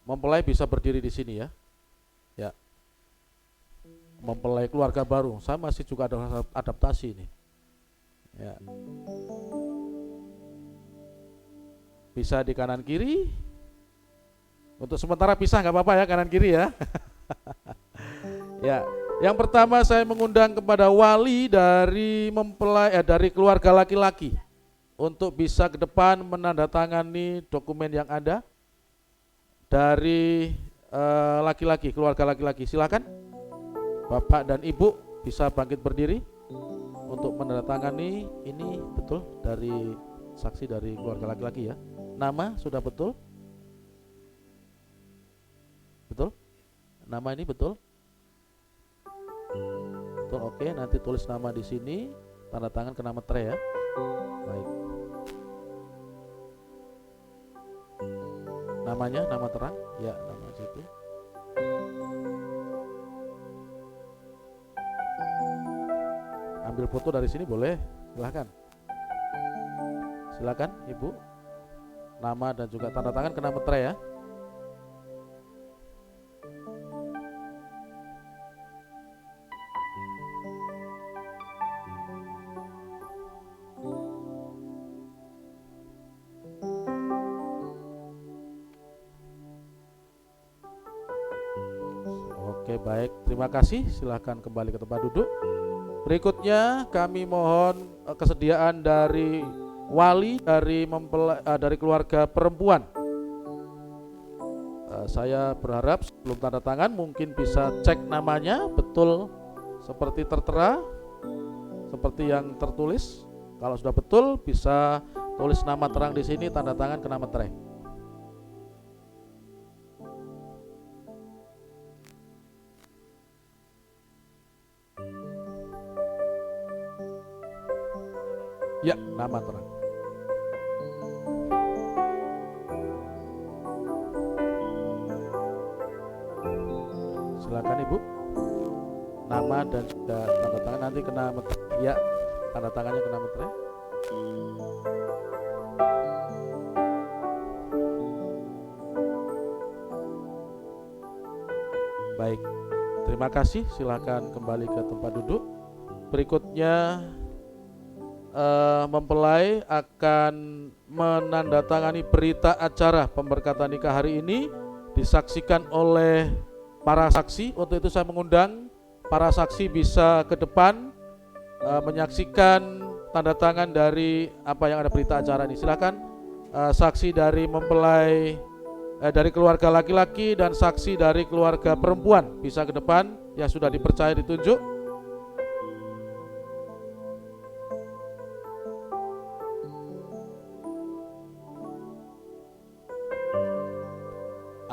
mempelai bisa berdiri di sini ya. Ya. Mempelai keluarga baru, saya masih juga ada adaptasi ini. Ya. Bisa di kanan kiri. Untuk sementara pisah nggak apa-apa ya, kanan kiri ya. Ya, yang pertama saya mengundang kepada wali dari mempelai dari keluarga laki-laki untuk bisa ke depan menandatangani dokumen yang ada dari laki-laki, keluarga laki-laki. Silakan Bapak dan Ibu bisa bangkit berdiri untuk menandatangani. Ini betul dari saksi dari keluarga laki-laki ya. Nama sudah betul? Betul? Nama ini betul? Betul, oke. Nanti tulis nama di sini, tanda tangan kena metre ya. Baik. Namanya, nama terang? Ya, nama situ. Ambil foto dari sini boleh, silahkan. Silakan Ibu. Nama dan juga tanda tangan kena metre ya. Oke, baik. Terima kasih. Silahkan kembali ke tempat duduk. Berikutnya kami mohon kesediaan dari wali dari keluarga perempuan. Saya berharap sebelum tanda tangan mungkin bisa cek namanya betul seperti tertera, seperti yang tertulis. Kalau sudah betul bisa tulis nama terang di sini, tanda tangan kena meterai. Ya, nama terang. Silakan Ibu. Nama dan juga tanda tangan nanti kena meterai. Ya, tanda tangannya kena meterai. Baik, terima kasih. Silakan kembali ke tempat duduk. Berikutnya mempelai akan menandatangani berita acara pemberkatan nikah hari ini, disaksikan oleh para saksi. Untuk itu saya mengundang para saksi bisa ke depan menyaksikan tanda tangan dari apa yang ada berita acara ini. Silakan saksi dari mempelai dari keluarga laki-laki dan saksi dari keluarga perempuan bisa ke depan yang sudah dipercaya ditunjuk.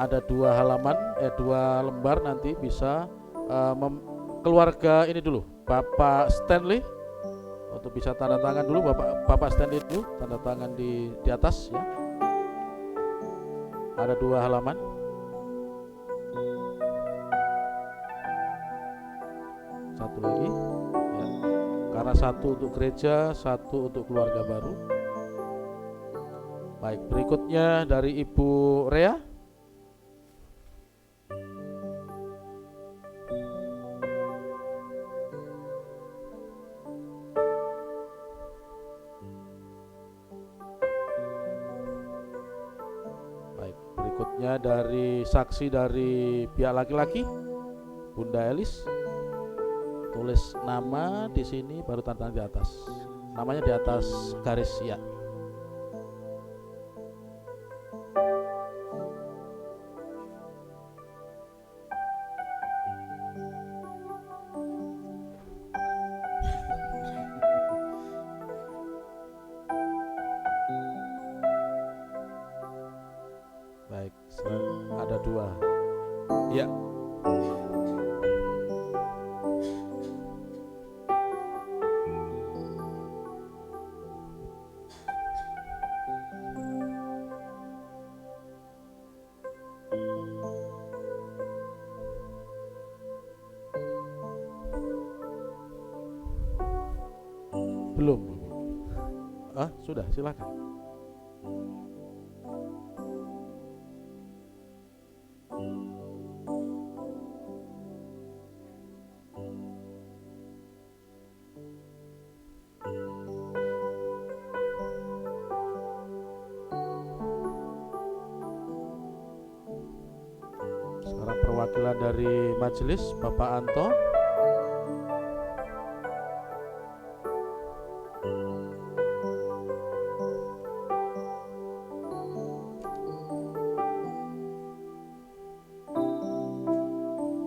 Ada dua lembar nanti bisa keluarga ini dulu, Bapak Stanley, untuk bisa tanda tangan dulu. Bapak Stanley dulu tanda tangan di atas ya. Ada dua halaman. Satu lagi ya. Karena satu untuk gereja, satu untuk keluarga baru. Baik, berikutnya dari Ibu Rea. Berikutnya dari saksi dari pihak laki-laki, Bunda Elis. Tulis nama di sini baru tanda tangan di atas. Namanya di atas garis ya. Baik, ada dua. Ya. Belum. Sudah, silakan. Sekarang perwakilan dari majelis, Bapak Anto.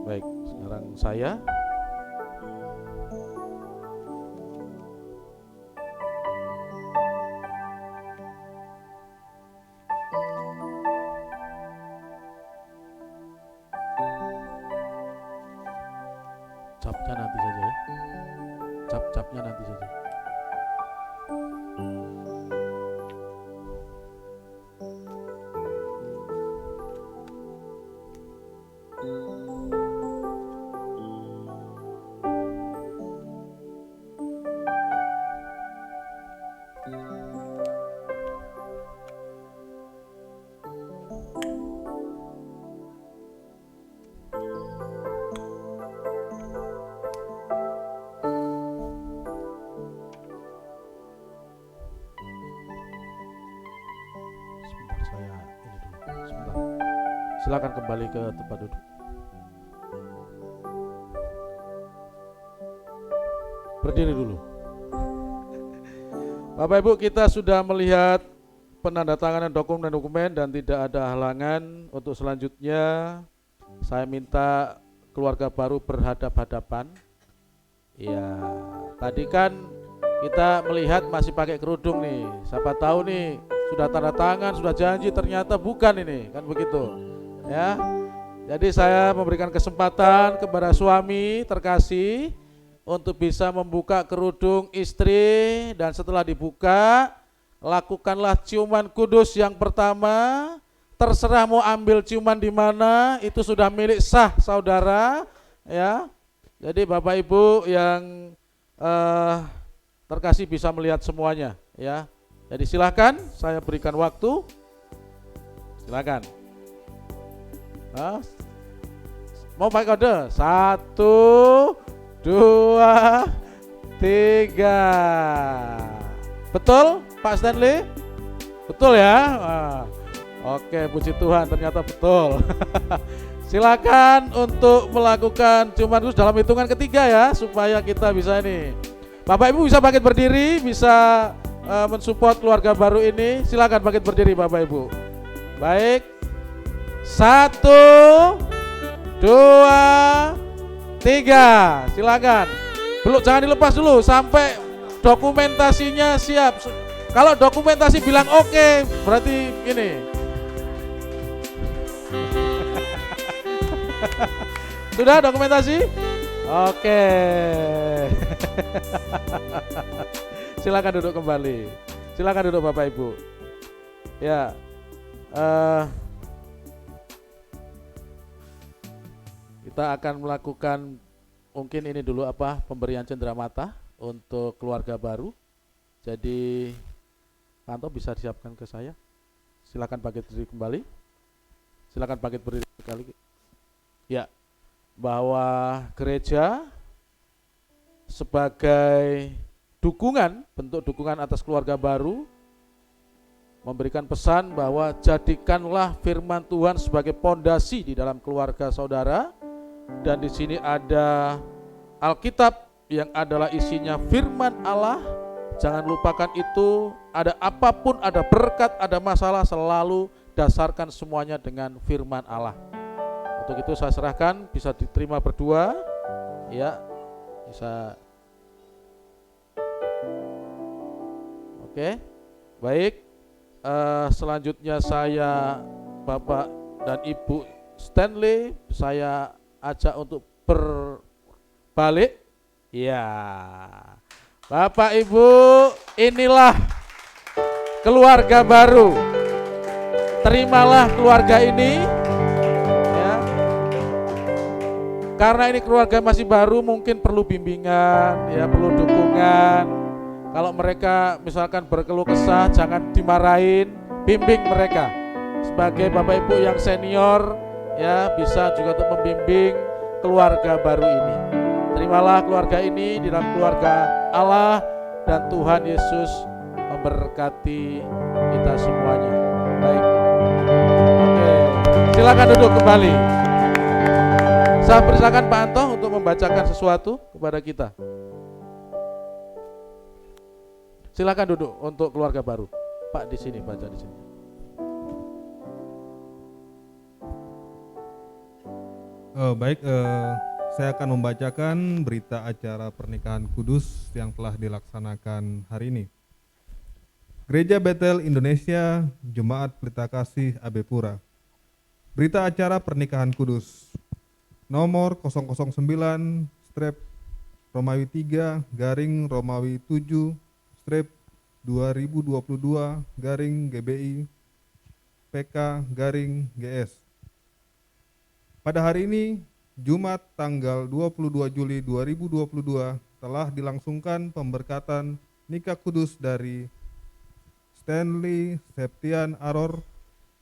Baik, sekarang saya. Capnya nanti saja ya. Cap-capnya nanti saja. Sebentar. Silakan kembali ke tempat duduk. Berdiri dulu. Bapak Ibu, kita sudah melihat penandatanganan dokumen-dokumen dan tidak ada halangan. Untuk selanjutnya saya minta keluarga baru berhadap-hadapan. Ya, tadi kan kita melihat masih pakai kerudung nih. Siapa tahu nih sudah tanda tangan, sudah janji, ternyata bukan ini, kan begitu. Ya. Jadi saya memberikan kesempatan kepada suami terkasih untuk bisa membuka kerudung istri, dan setelah dibuka lakukanlah ciuman kudus yang pertama. Terserah mau ambil ciuman di mana, itu sudah milik sah saudara, ya. Jadi Bapak Ibu yang terkasih bisa melihat semuanya, ya. Jadi silakan, saya berikan waktu. Silakan. Mau pakai kode? 1, 2, 3. Betul Pak Stanley? Betul ya? Oke, puji Tuhan, ternyata betul. Silakan untuk melakukan ciuman kudus dalam hitungan ketiga ya, supaya kita bisa ini. Bapak Ibu bisa bangkit berdiri, bisa mensupport keluarga baru ini. Silakan bangkit berdiri Bapak Ibu. Baik. 1, 2, 3. Silakan. Belum, jangan dilepas dulu sampai dokumentasinya siap. Kalau dokumentasi bilang oke, berarti ini. Sudah dokumentasi? Oke. Silakan duduk kembali. Silakan duduk Bapak Ibu. Ya. Kita akan melakukan mungkin ini dulu pemberian cenderamata untuk keluarga baru. Jadi Pak Anto bisa disiapkan ke saya. Silakan bangkit berdiri kembali. Silakan bangkit berdiri sekali. Ya, bahwa gereja sebagai dukungan, bentuk dukungan atas keluarga baru, memberikan pesan bahwa jadikanlah firman Tuhan sebagai pondasi di dalam keluarga saudara. Dan di sini ada Alkitab yang adalah isinya firman Allah. Jangan lupakan itu. Ada apapun, ada berkat, ada masalah, selalu dasarkan semuanya dengan firman Allah. Untuk itu saya serahkan, bisa diterima berdua. Ya, bisa. Oke, baik. Selanjutnya saya Bapak dan Ibu Stanley, saya ajak untuk berbalik. Ya, Bapak Ibu, inilah keluarga baru. Terimalah keluarga ini, ya. Karena ini keluarga masih baru, mungkin perlu bimbingan, ya, perlu dukungan. Kalau mereka misalkan berkeluh kesah, jangan dimarahin, bimbing mereka. Sebagai Bapak Ibu yang senior, ya, bisa juga untuk membimbing keluarga baru ini. Terimalah keluarga ini di dalam keluarga Allah, dan Tuhan Yesus memberkati kita semuanya. Baik. Oke, silakan duduk kembali. Saya persilakan Pak Anto untuk membacakan sesuatu kepada kita. Silakan duduk untuk keluarga baru. Pak di sini, baca di sini. Baik, saya akan membacakan berita acara pernikahan kudus yang telah dilaksanakan hari ini. Gereja Betel Indonesia, Jemaat Pelita Kasih AB Pura. Berita acara pernikahan kudus nomor 009 strip Romawi 3 garing Romawi 7 strip 2022 garing GBI PK garing GS. Pada hari ini, Jumat tanggal 22 Juli 2022 telah dilangsungkan pemberkatan nikah kudus dari Stanley Septian Aror,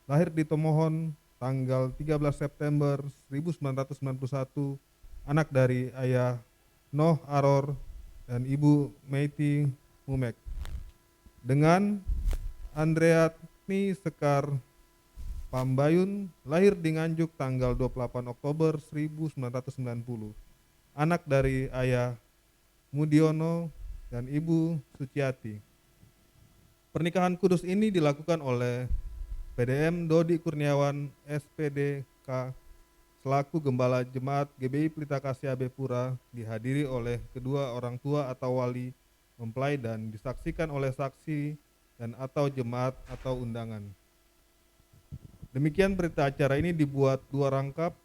lahir di Tomohon tanggal 13 September 1991, anak dari ayah Noh Aror dan ibu Meiti Mumek, dengan Andreatni Sekar Pambayun, lahir di Nganjuk tanggal 28 Oktober 1990, anak dari ayah Mudiono, dan Ibu Suciati. Pernikahan kudus ini dilakukan oleh PDM Dodi Kurniawan SPDK selaku Gembala Jemaat GBI Pelita Kasih AB Pura, dihadiri oleh kedua orang tua atau wali mempelai dan disaksikan oleh saksi dan atau jemaat atau undangan. Demikian berita acara ini dibuat 2 rangkap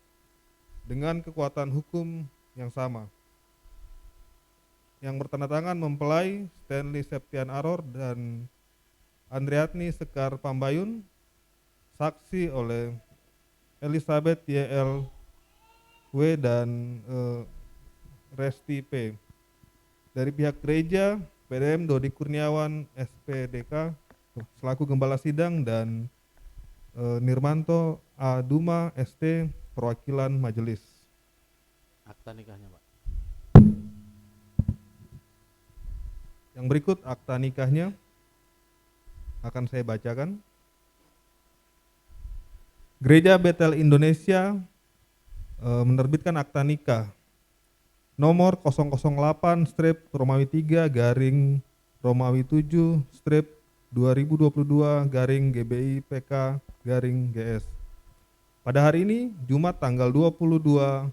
dengan kekuatan hukum yang sama. Yang bertanda tangan mempelai Stanley Septian Aror dan Andriatni Sekar Pambayun, saksi oleh Elizabeth YL W dan Resti P. Dari pihak gereja, PDM Dodi Kurniawan SPDK selaku Gembala Sidang dan Nirmanto A. Duma ST perwakilan majelis. Akta nikahnya, Pak. Yang berikut akta nikahnya akan saya bacakan. Gereja Betel Indonesia menerbitkan akta nikah nomor 008/Romawi 7 2022 GBI PK GS. Pada hari ini Jumat tanggal 22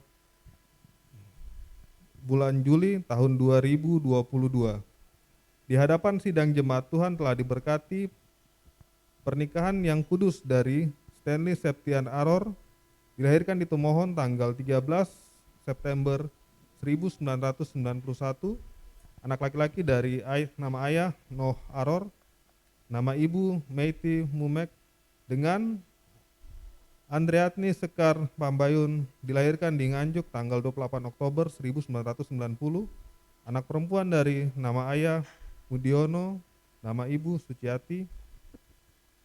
bulan Juli tahun 2022. Di hadapan sidang jemaat Tuhan telah diberkati pernikahan yang kudus dari Stanley Septian Aror, dilahirkan di Tomohon tanggal 13 September 1991, anak laki-laki dari nama ayah Noh Aror, nama ibu Meiti Mumek, dengan Andriatni Sekar Pambayun, dilahirkan di Nganjuk tanggal 28 Oktober 1990, anak perempuan dari nama ayah Mudiono, nama ibu Suciati.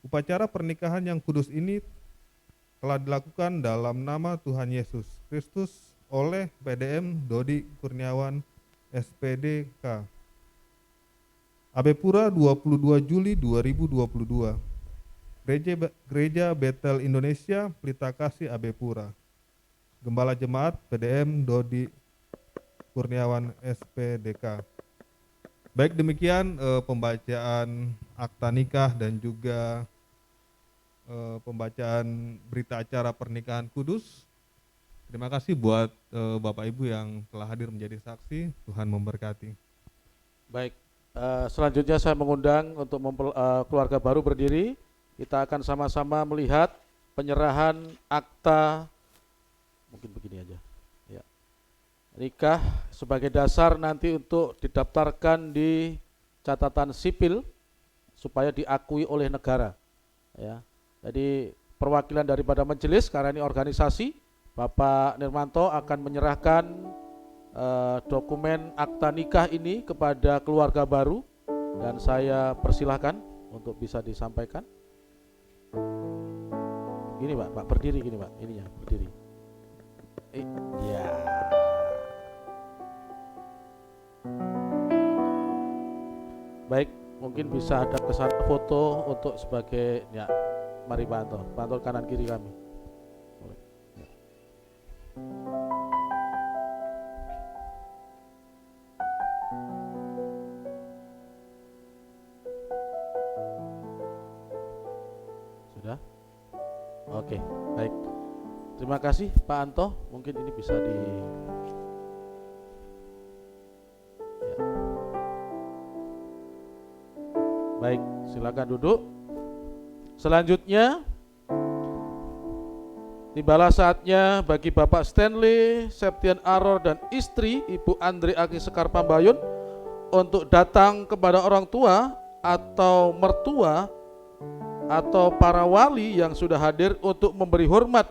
Upacara pernikahan yang kudus ini telah dilakukan dalam nama Tuhan Yesus Kristus oleh PDM Dodi Kurniawan SPDK AB Pura 22 Juli 2022. Gereja Betel Indonesia Pelita Kasih AB Pura. Gembala Jemaat PDM Dodi Kurniawan SPDK. Baik, demikian pembacaan akta nikah dan juga pembacaan berita acara pernikahan kudus. Terima kasih buat Bapak Ibu yang telah hadir menjadi saksi. Tuhan memberkati. Baik, selanjutnya saya mengundang untuk keluarga baru berdiri. Kita akan sama-sama melihat penyerahan akta, mungkin begini aja, ya, nikah sebagai dasar nanti untuk didaftarkan di catatan sipil supaya diakui oleh negara. Ya, jadi perwakilan daripada majelis, karena ini organisasi, Bapak Nirmanto akan menyerahkan dokumen akta nikah ini kepada keluarga baru, dan saya persilahkan untuk bisa disampaikan. Gini Pak berdiri gini Pak, ininya berdiri. Ya. Baik, mungkin bisa ada kesan foto untuk sebagai, ya, mari Pak Anto, Pak Anto kanan kiri kami. Sudah? Oke, baik. Terima kasih Pak Anto, mungkin ini bisa di Baik, silakan duduk. Selanjutnya, tibalah saatnya bagi Bapak Stanley Septian Aror dan istri Ibu Andri Aki Sekar Pambayun untuk datang kepada orang tua atau mertua atau para wali yang sudah hadir untuk memberi hormat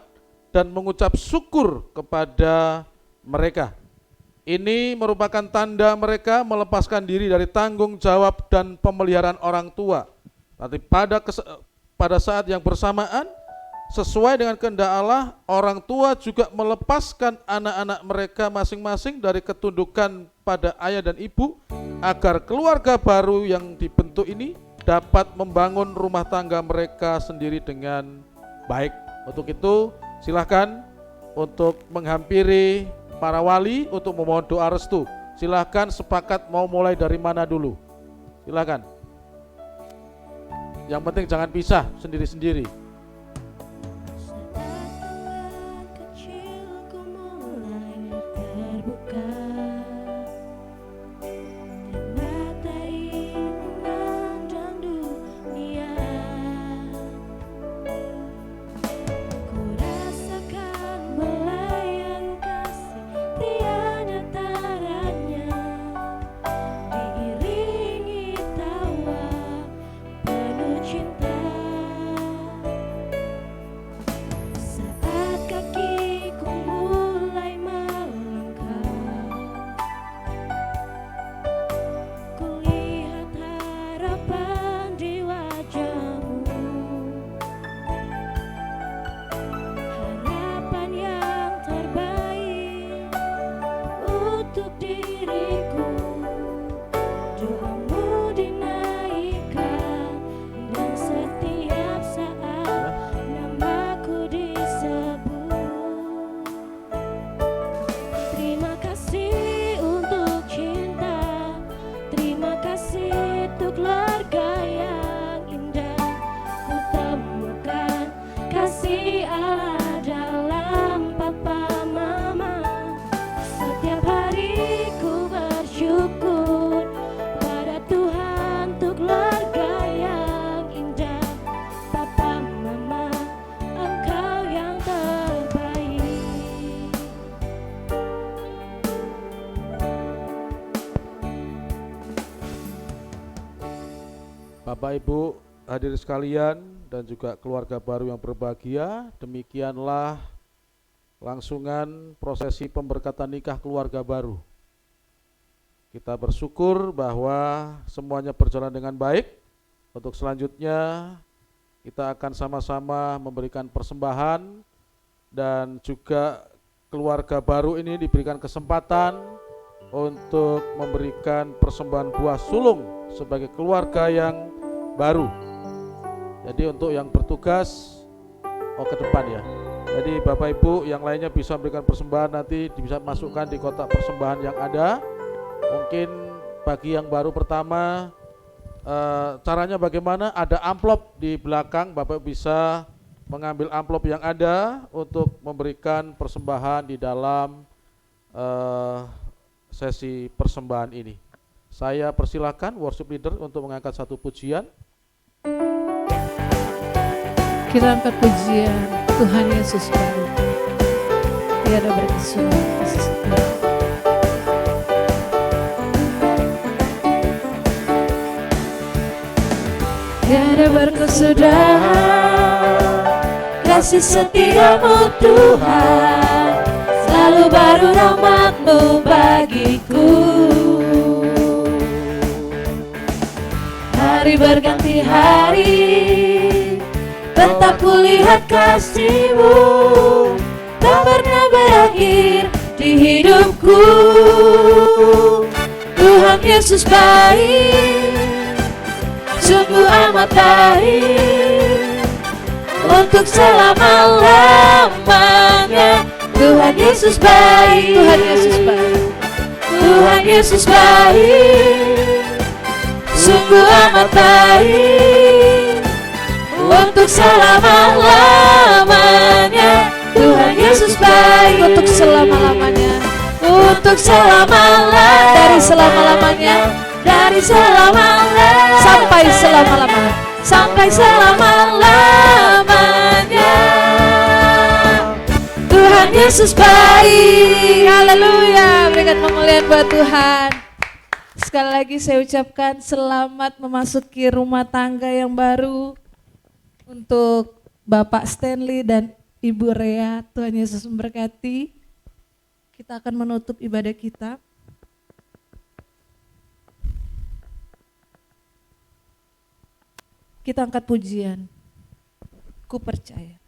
dan mengucap syukur kepada mereka. Ini merupakan tanda mereka melepaskan diri dari tanggung jawab dan pemeliharaan orang tua. Nanti pada saat yang bersamaan, sesuai dengan kehendak Allah, orang tua juga melepaskan anak-anak mereka masing-masing dari ketundukan pada ayah dan ibu, agar keluarga baru yang dibentuk ini dapat membangun rumah tangga mereka sendiri dengan baik. Untuk itu, silakan untuk menghampiri para wali untuk memohon doa restu. Silahkan sepakat mau mulai dari mana dulu. Silahkan. Yang penting jangan pisah sendiri-sendiri. Kecilku mulai terbuka, dan mata ini memandang dunia. Ku rasakan belayan kasih tiada taranya, diiringi tawa penuh cinta. Saat kakiku mulai melangkah, kulihat harapan di wajahmu, harapan yang terbaik untuk diriku. Doamu dinaikkan dan setiap saat namaku disebut. Terima kasih untuk cinta, terima kasih untuk keluarga yang indah. Ku temukan kasih Allah dalam papa mama. Setiap hari ku bersyukur pada Tuhan untuk keluarga yang indah. Papa mama, engkau yang terbaik. Bapak Ibu hadirin sekalian dan juga keluarga baru yang berbahagia, demikianlah langsungan prosesi pemberkatan nikah keluarga baru. Kita bersyukur bahwa semuanya berjalan dengan baik. Untuk selanjutnya kita akan sama-sama memberikan persembahan, dan juga keluarga baru ini diberikan kesempatan untuk memberikan persembahan buah sulung sebagai keluarga yang baru. Jadi untuk yang bertugas ke depan ya. Jadi Bapak Ibu yang lainnya bisa memberikan persembahan, nanti bisa masukkan di kotak persembahan yang ada. Mungkin bagi yang baru pertama, caranya bagaimana? Ada amplop di belakang, Bapak bisa mengambil amplop yang ada untuk memberikan persembahan di dalam sesi persembahan ini. Saya persilakan worship leader untuk mengangkat satu pujian. Kita angkat pujian Tuhan Yesus baru. Tiada berkesudahan kasih setia. Tiada berkesudahan kasih setiamu Tuhan, selalu baru rahmat-Mu bagiku. Hari berganti hari, tetap kulihat kasih-Mu, tak pernah berakhir di hidupku. Tuhan Yesus baik, sungguh amat baik, untuk selama-lamanya. Tuhan Yesus baik, Tuhan Yesus baik, Tuhan Yesus baik, sungguh amat baik, untuk selama-lamanya. Tuhan Yesus baik, untuk selama-lamanya, untuk selama-lamanya, dari selama-lamanya, dari selama-lamanya, sampai selama-lamanya, sampai selama-lamanya. Tuhan Yesus baik. Haleluya, berikan pemuliaan buat Tuhan. Sekali lagi saya ucapkan selamat memasuki rumah tangga yang baru untuk Bapak Stanley dan Ibu Rea. Tuhan Yesus memberkati. Kita akan menutup ibadah kita. Kita angkat pujian. Ku percaya.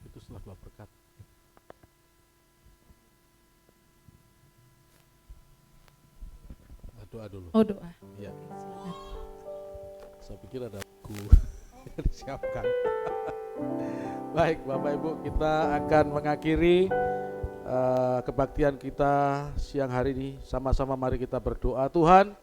Itu setelah doa berkat. Doa dulu. Oh, doa. Iya. Silakan. Saya pikir ada buku yang disiapkan. Baik Bapak Ibu, kita akan mengakhiri kebaktian kita siang hari ini. Sama-sama mari kita berdoa. Tuhan,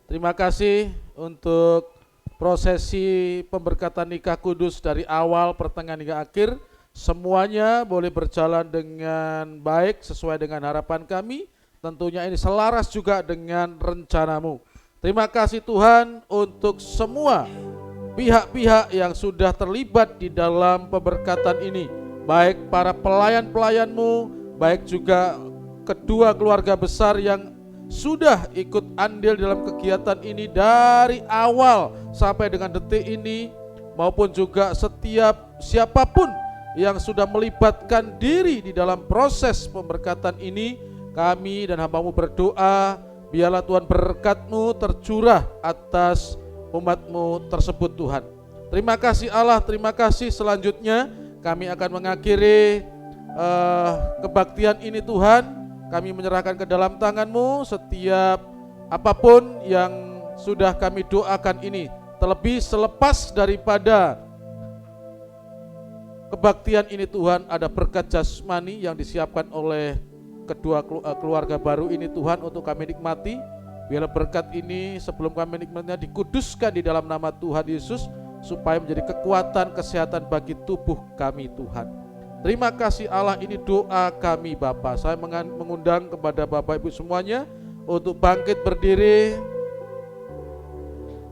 terima kasih untuk prosesi pemberkatan nikah kudus dari awal, pertengahan hingga akhir. Semuanya boleh berjalan dengan baik sesuai dengan harapan kami. Tentunya ini selaras juga dengan rencanamu. Terima kasih Tuhan untuk semua pihak-pihak yang sudah terlibat di dalam pemberkatan ini. Baik para pelayan-pelayanmu, baik juga kedua keluarga besar yang sudah ikut andil dalam kegiatan ini dari awal sampai dengan detik ini, maupun juga setiap siapapun yang sudah melibatkan diri di dalam proses pemberkatan ini. Kami dan hamba-Mu berdoa, biarlah Tuhan berkat-Mu tercurah atas umat-Mu tersebut Tuhan. Terima kasih Allah, terima kasih. Selanjutnya kami akan mengakhiri kebaktian ini Tuhan. Kami menyerahkan ke dalam tangan-Mu setiap apapun yang sudah kami doakan ini. Terlebih selepas daripada kebaktian ini Tuhan, ada berkat jasmani yang disiapkan oleh kedua keluarga baru ini Tuhan untuk kami nikmati. Biarlah berkat ini sebelum kami nikmatinya dikuduskan di dalam nama Tuhan Yesus, supaya menjadi kekuatan kesehatan bagi tubuh kami Tuhan. Terima kasih Allah, ini doa kami Bapa. Saya mengundang kepada Bapak Ibu semuanya untuk bangkit berdiri.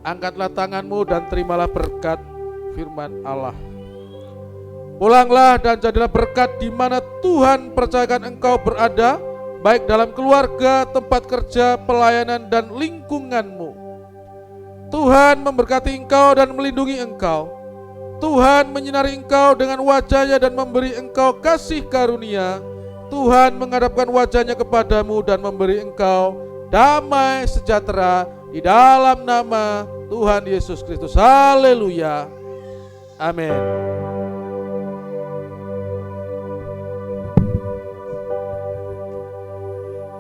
Angkatlah tanganmu dan terimalah berkat firman Allah. Pulanglah dan jadilah berkat di mana Tuhan percayakan engkau berada, baik dalam keluarga, tempat kerja, pelayanan, dan lingkunganmu. Tuhan memberkati engkau dan melindungi engkau. Tuhan menyinari engkau dengan wajahnya dan memberi engkau kasih karunia. Tuhan menghadapkan wajahnya kepadamu dan memberi engkau damai sejahtera di dalam nama Tuhan Yesus Kristus. Haleluya. Amin.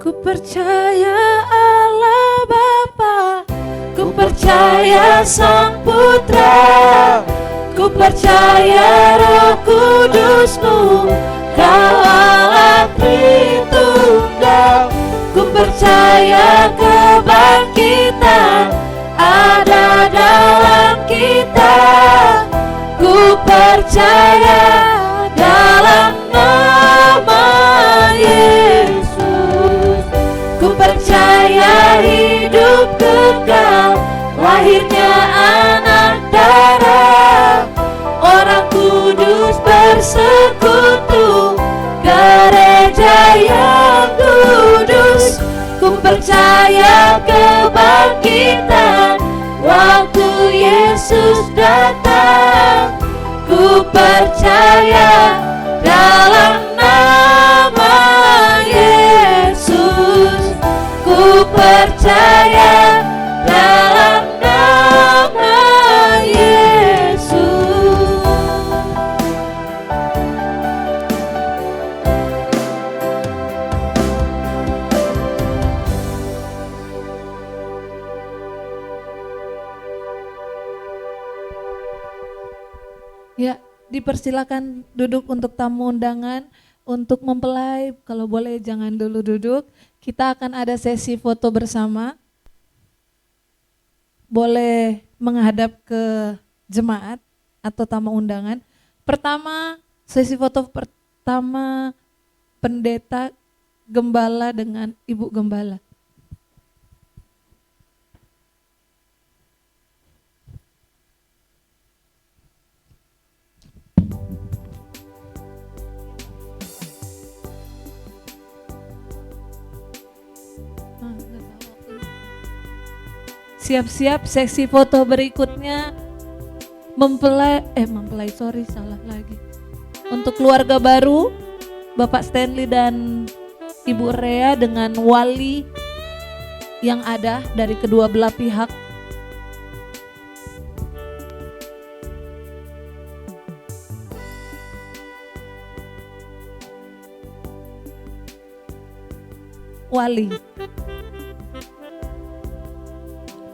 Ku percaya Allah Bapa, ku percaya Sang Putra, ku percaya Roh Kudus-Mu, Kau Allah Tritunggal. Ku percaya kebangkitan ada dalam kita. Ku percaya dalam nama Yesus. Ku percaya hidup kekal, lahirnya anak darah, orang kudus bersekutu, gereja yang kudus. Ku percaya kebangkitan waktu Yesus datang. Ku percaya dalam nama Yesus. Ku percaya dalam nama Yesus. Ya, dipersilakan duduk untuk tamu undangan. Untuk mempelai, kalau boleh jangan dulu duduk. Kita akan ada sesi foto bersama. Boleh menghadap ke jemaat atau tamu undangan. Pertama, sesi foto pertama pendeta gembala dengan ibu gembala. Siap-siap sesi foto berikutnya salah lagi. Untuk keluarga baru, Bapak Stanley dan Ibu Rea dengan wali yang ada dari kedua belah pihak.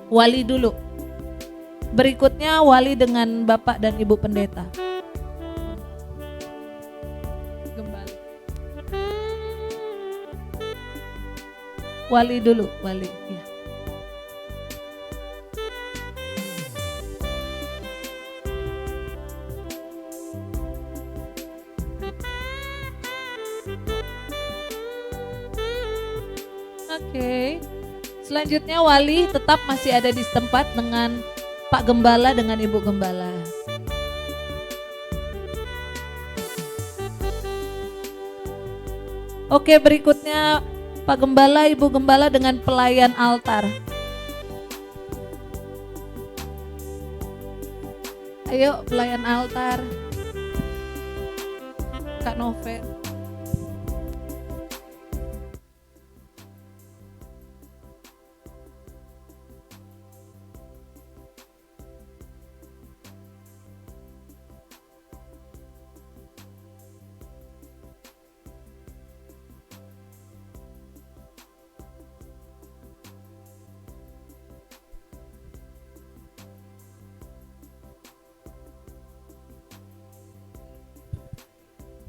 Wali dulu. Berikutnya wali dengan Bapak dan Ibu Pendeta. Wali dulu, Wali. Ya. Oke. Selanjutnya Wali tetap masih ada di tempat dengan Pak Gembala dengan Ibu Gembala. Oke, berikutnya Pak Gembala, Ibu Gembala dengan pelayan altar. Ayo pelayan altar. Kak Novel.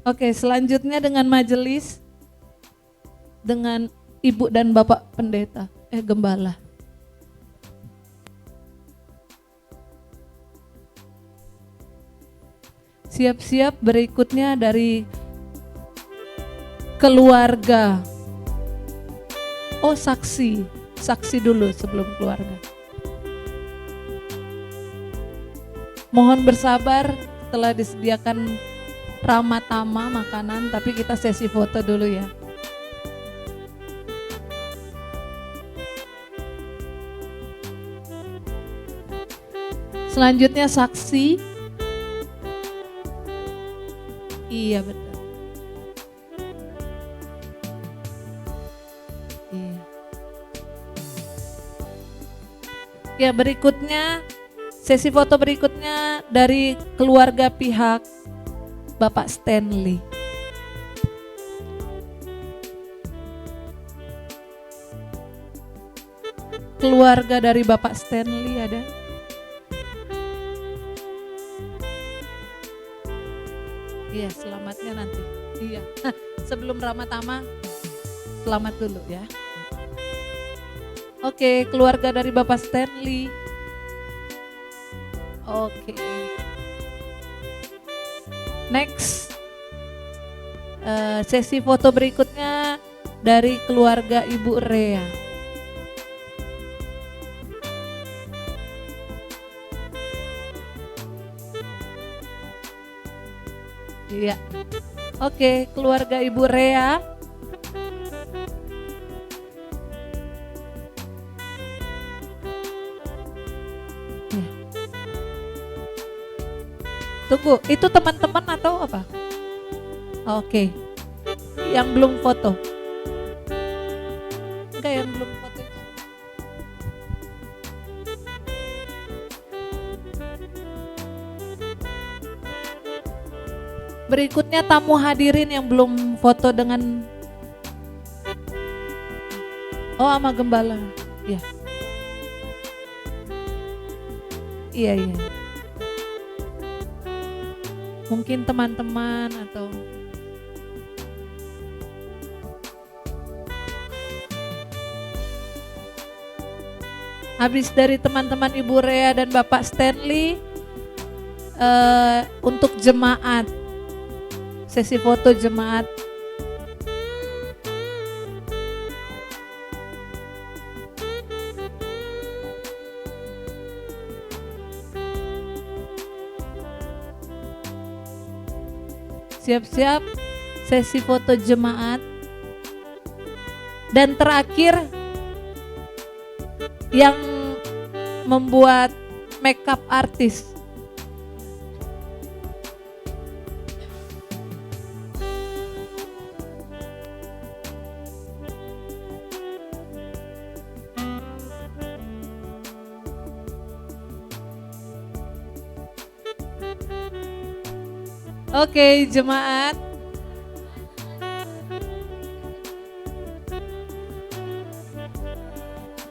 Oke, selanjutnya dengan majelis dengan Ibu dan Bapak Pendeta, Gembala. Siap-siap berikutnya dari keluarga. Oh, saksi dulu sebelum keluarga. Mohon bersabar, telah disediakan Ramatama makanan, tapi kita sesi foto dulu ya. Selanjutnya saksi. Iya betul. Iya. Ya, berikutnya sesi foto berikutnya dari keluarga pihak Bapak Stanley. Keluarga dari Bapak Stanley ada? Iya, selamatnya nanti. Iya, sebelum Ramatama, selamat dulu ya. Oke, keluarga dari Bapak Stanley. Oke. Next, sesi foto berikutnya dari keluarga Ibu Rea. Iya, oke, keluarga Ibu Rea. Tunggu, itu teman-teman atau apa? Oke, yang belum foto. Enggak, yang belum foto. Berikutnya tamu hadirin yang belum foto dengan sama Gembala. Ya. Iya. Mungkin teman-teman atau habis dari teman-teman Ibu Rea dan Bapak Stanley, untuk jemaat, sesi foto jemaat. Siap-siap sesi foto jemaat. Dan terakhir yang membuat makeup artis. Oke, jemaat.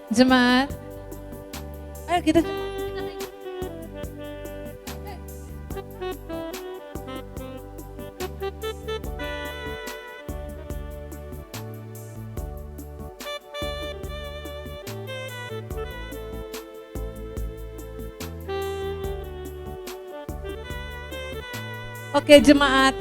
Jemaat. Ayo kita Oke, jemaat.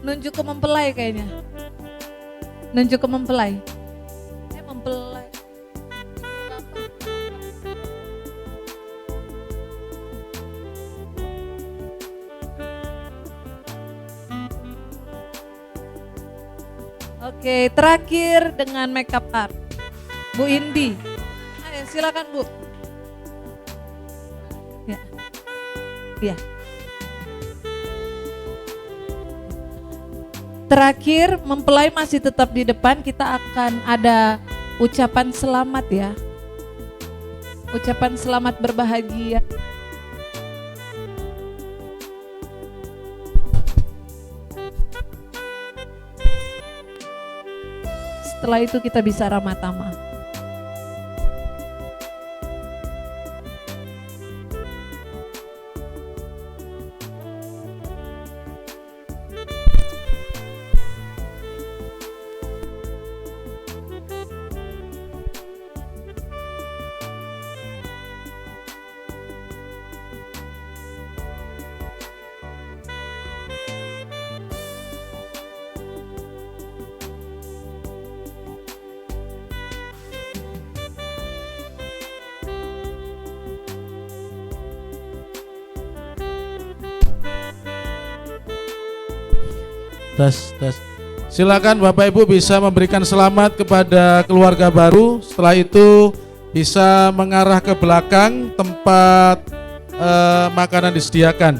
Nunjuk ke mempelai kayaknya. Nunjuk ke mempelai. Mempelai. Oke, terakhir dengan makeup art. Bu Indi. Ayo silakan Bu. Ya. Ya. Terakhir, mempelai masih tetap di depan, kita akan ada ucapan selamat ya. Ucapan selamat berbahagia. Setelah itu kita bisa ramah tamah. Tes. Silakan Bapak Ibu bisa memberikan selamat kepada keluarga baru. Setelah itu bisa mengarah ke belakang tempat makanan disediakan.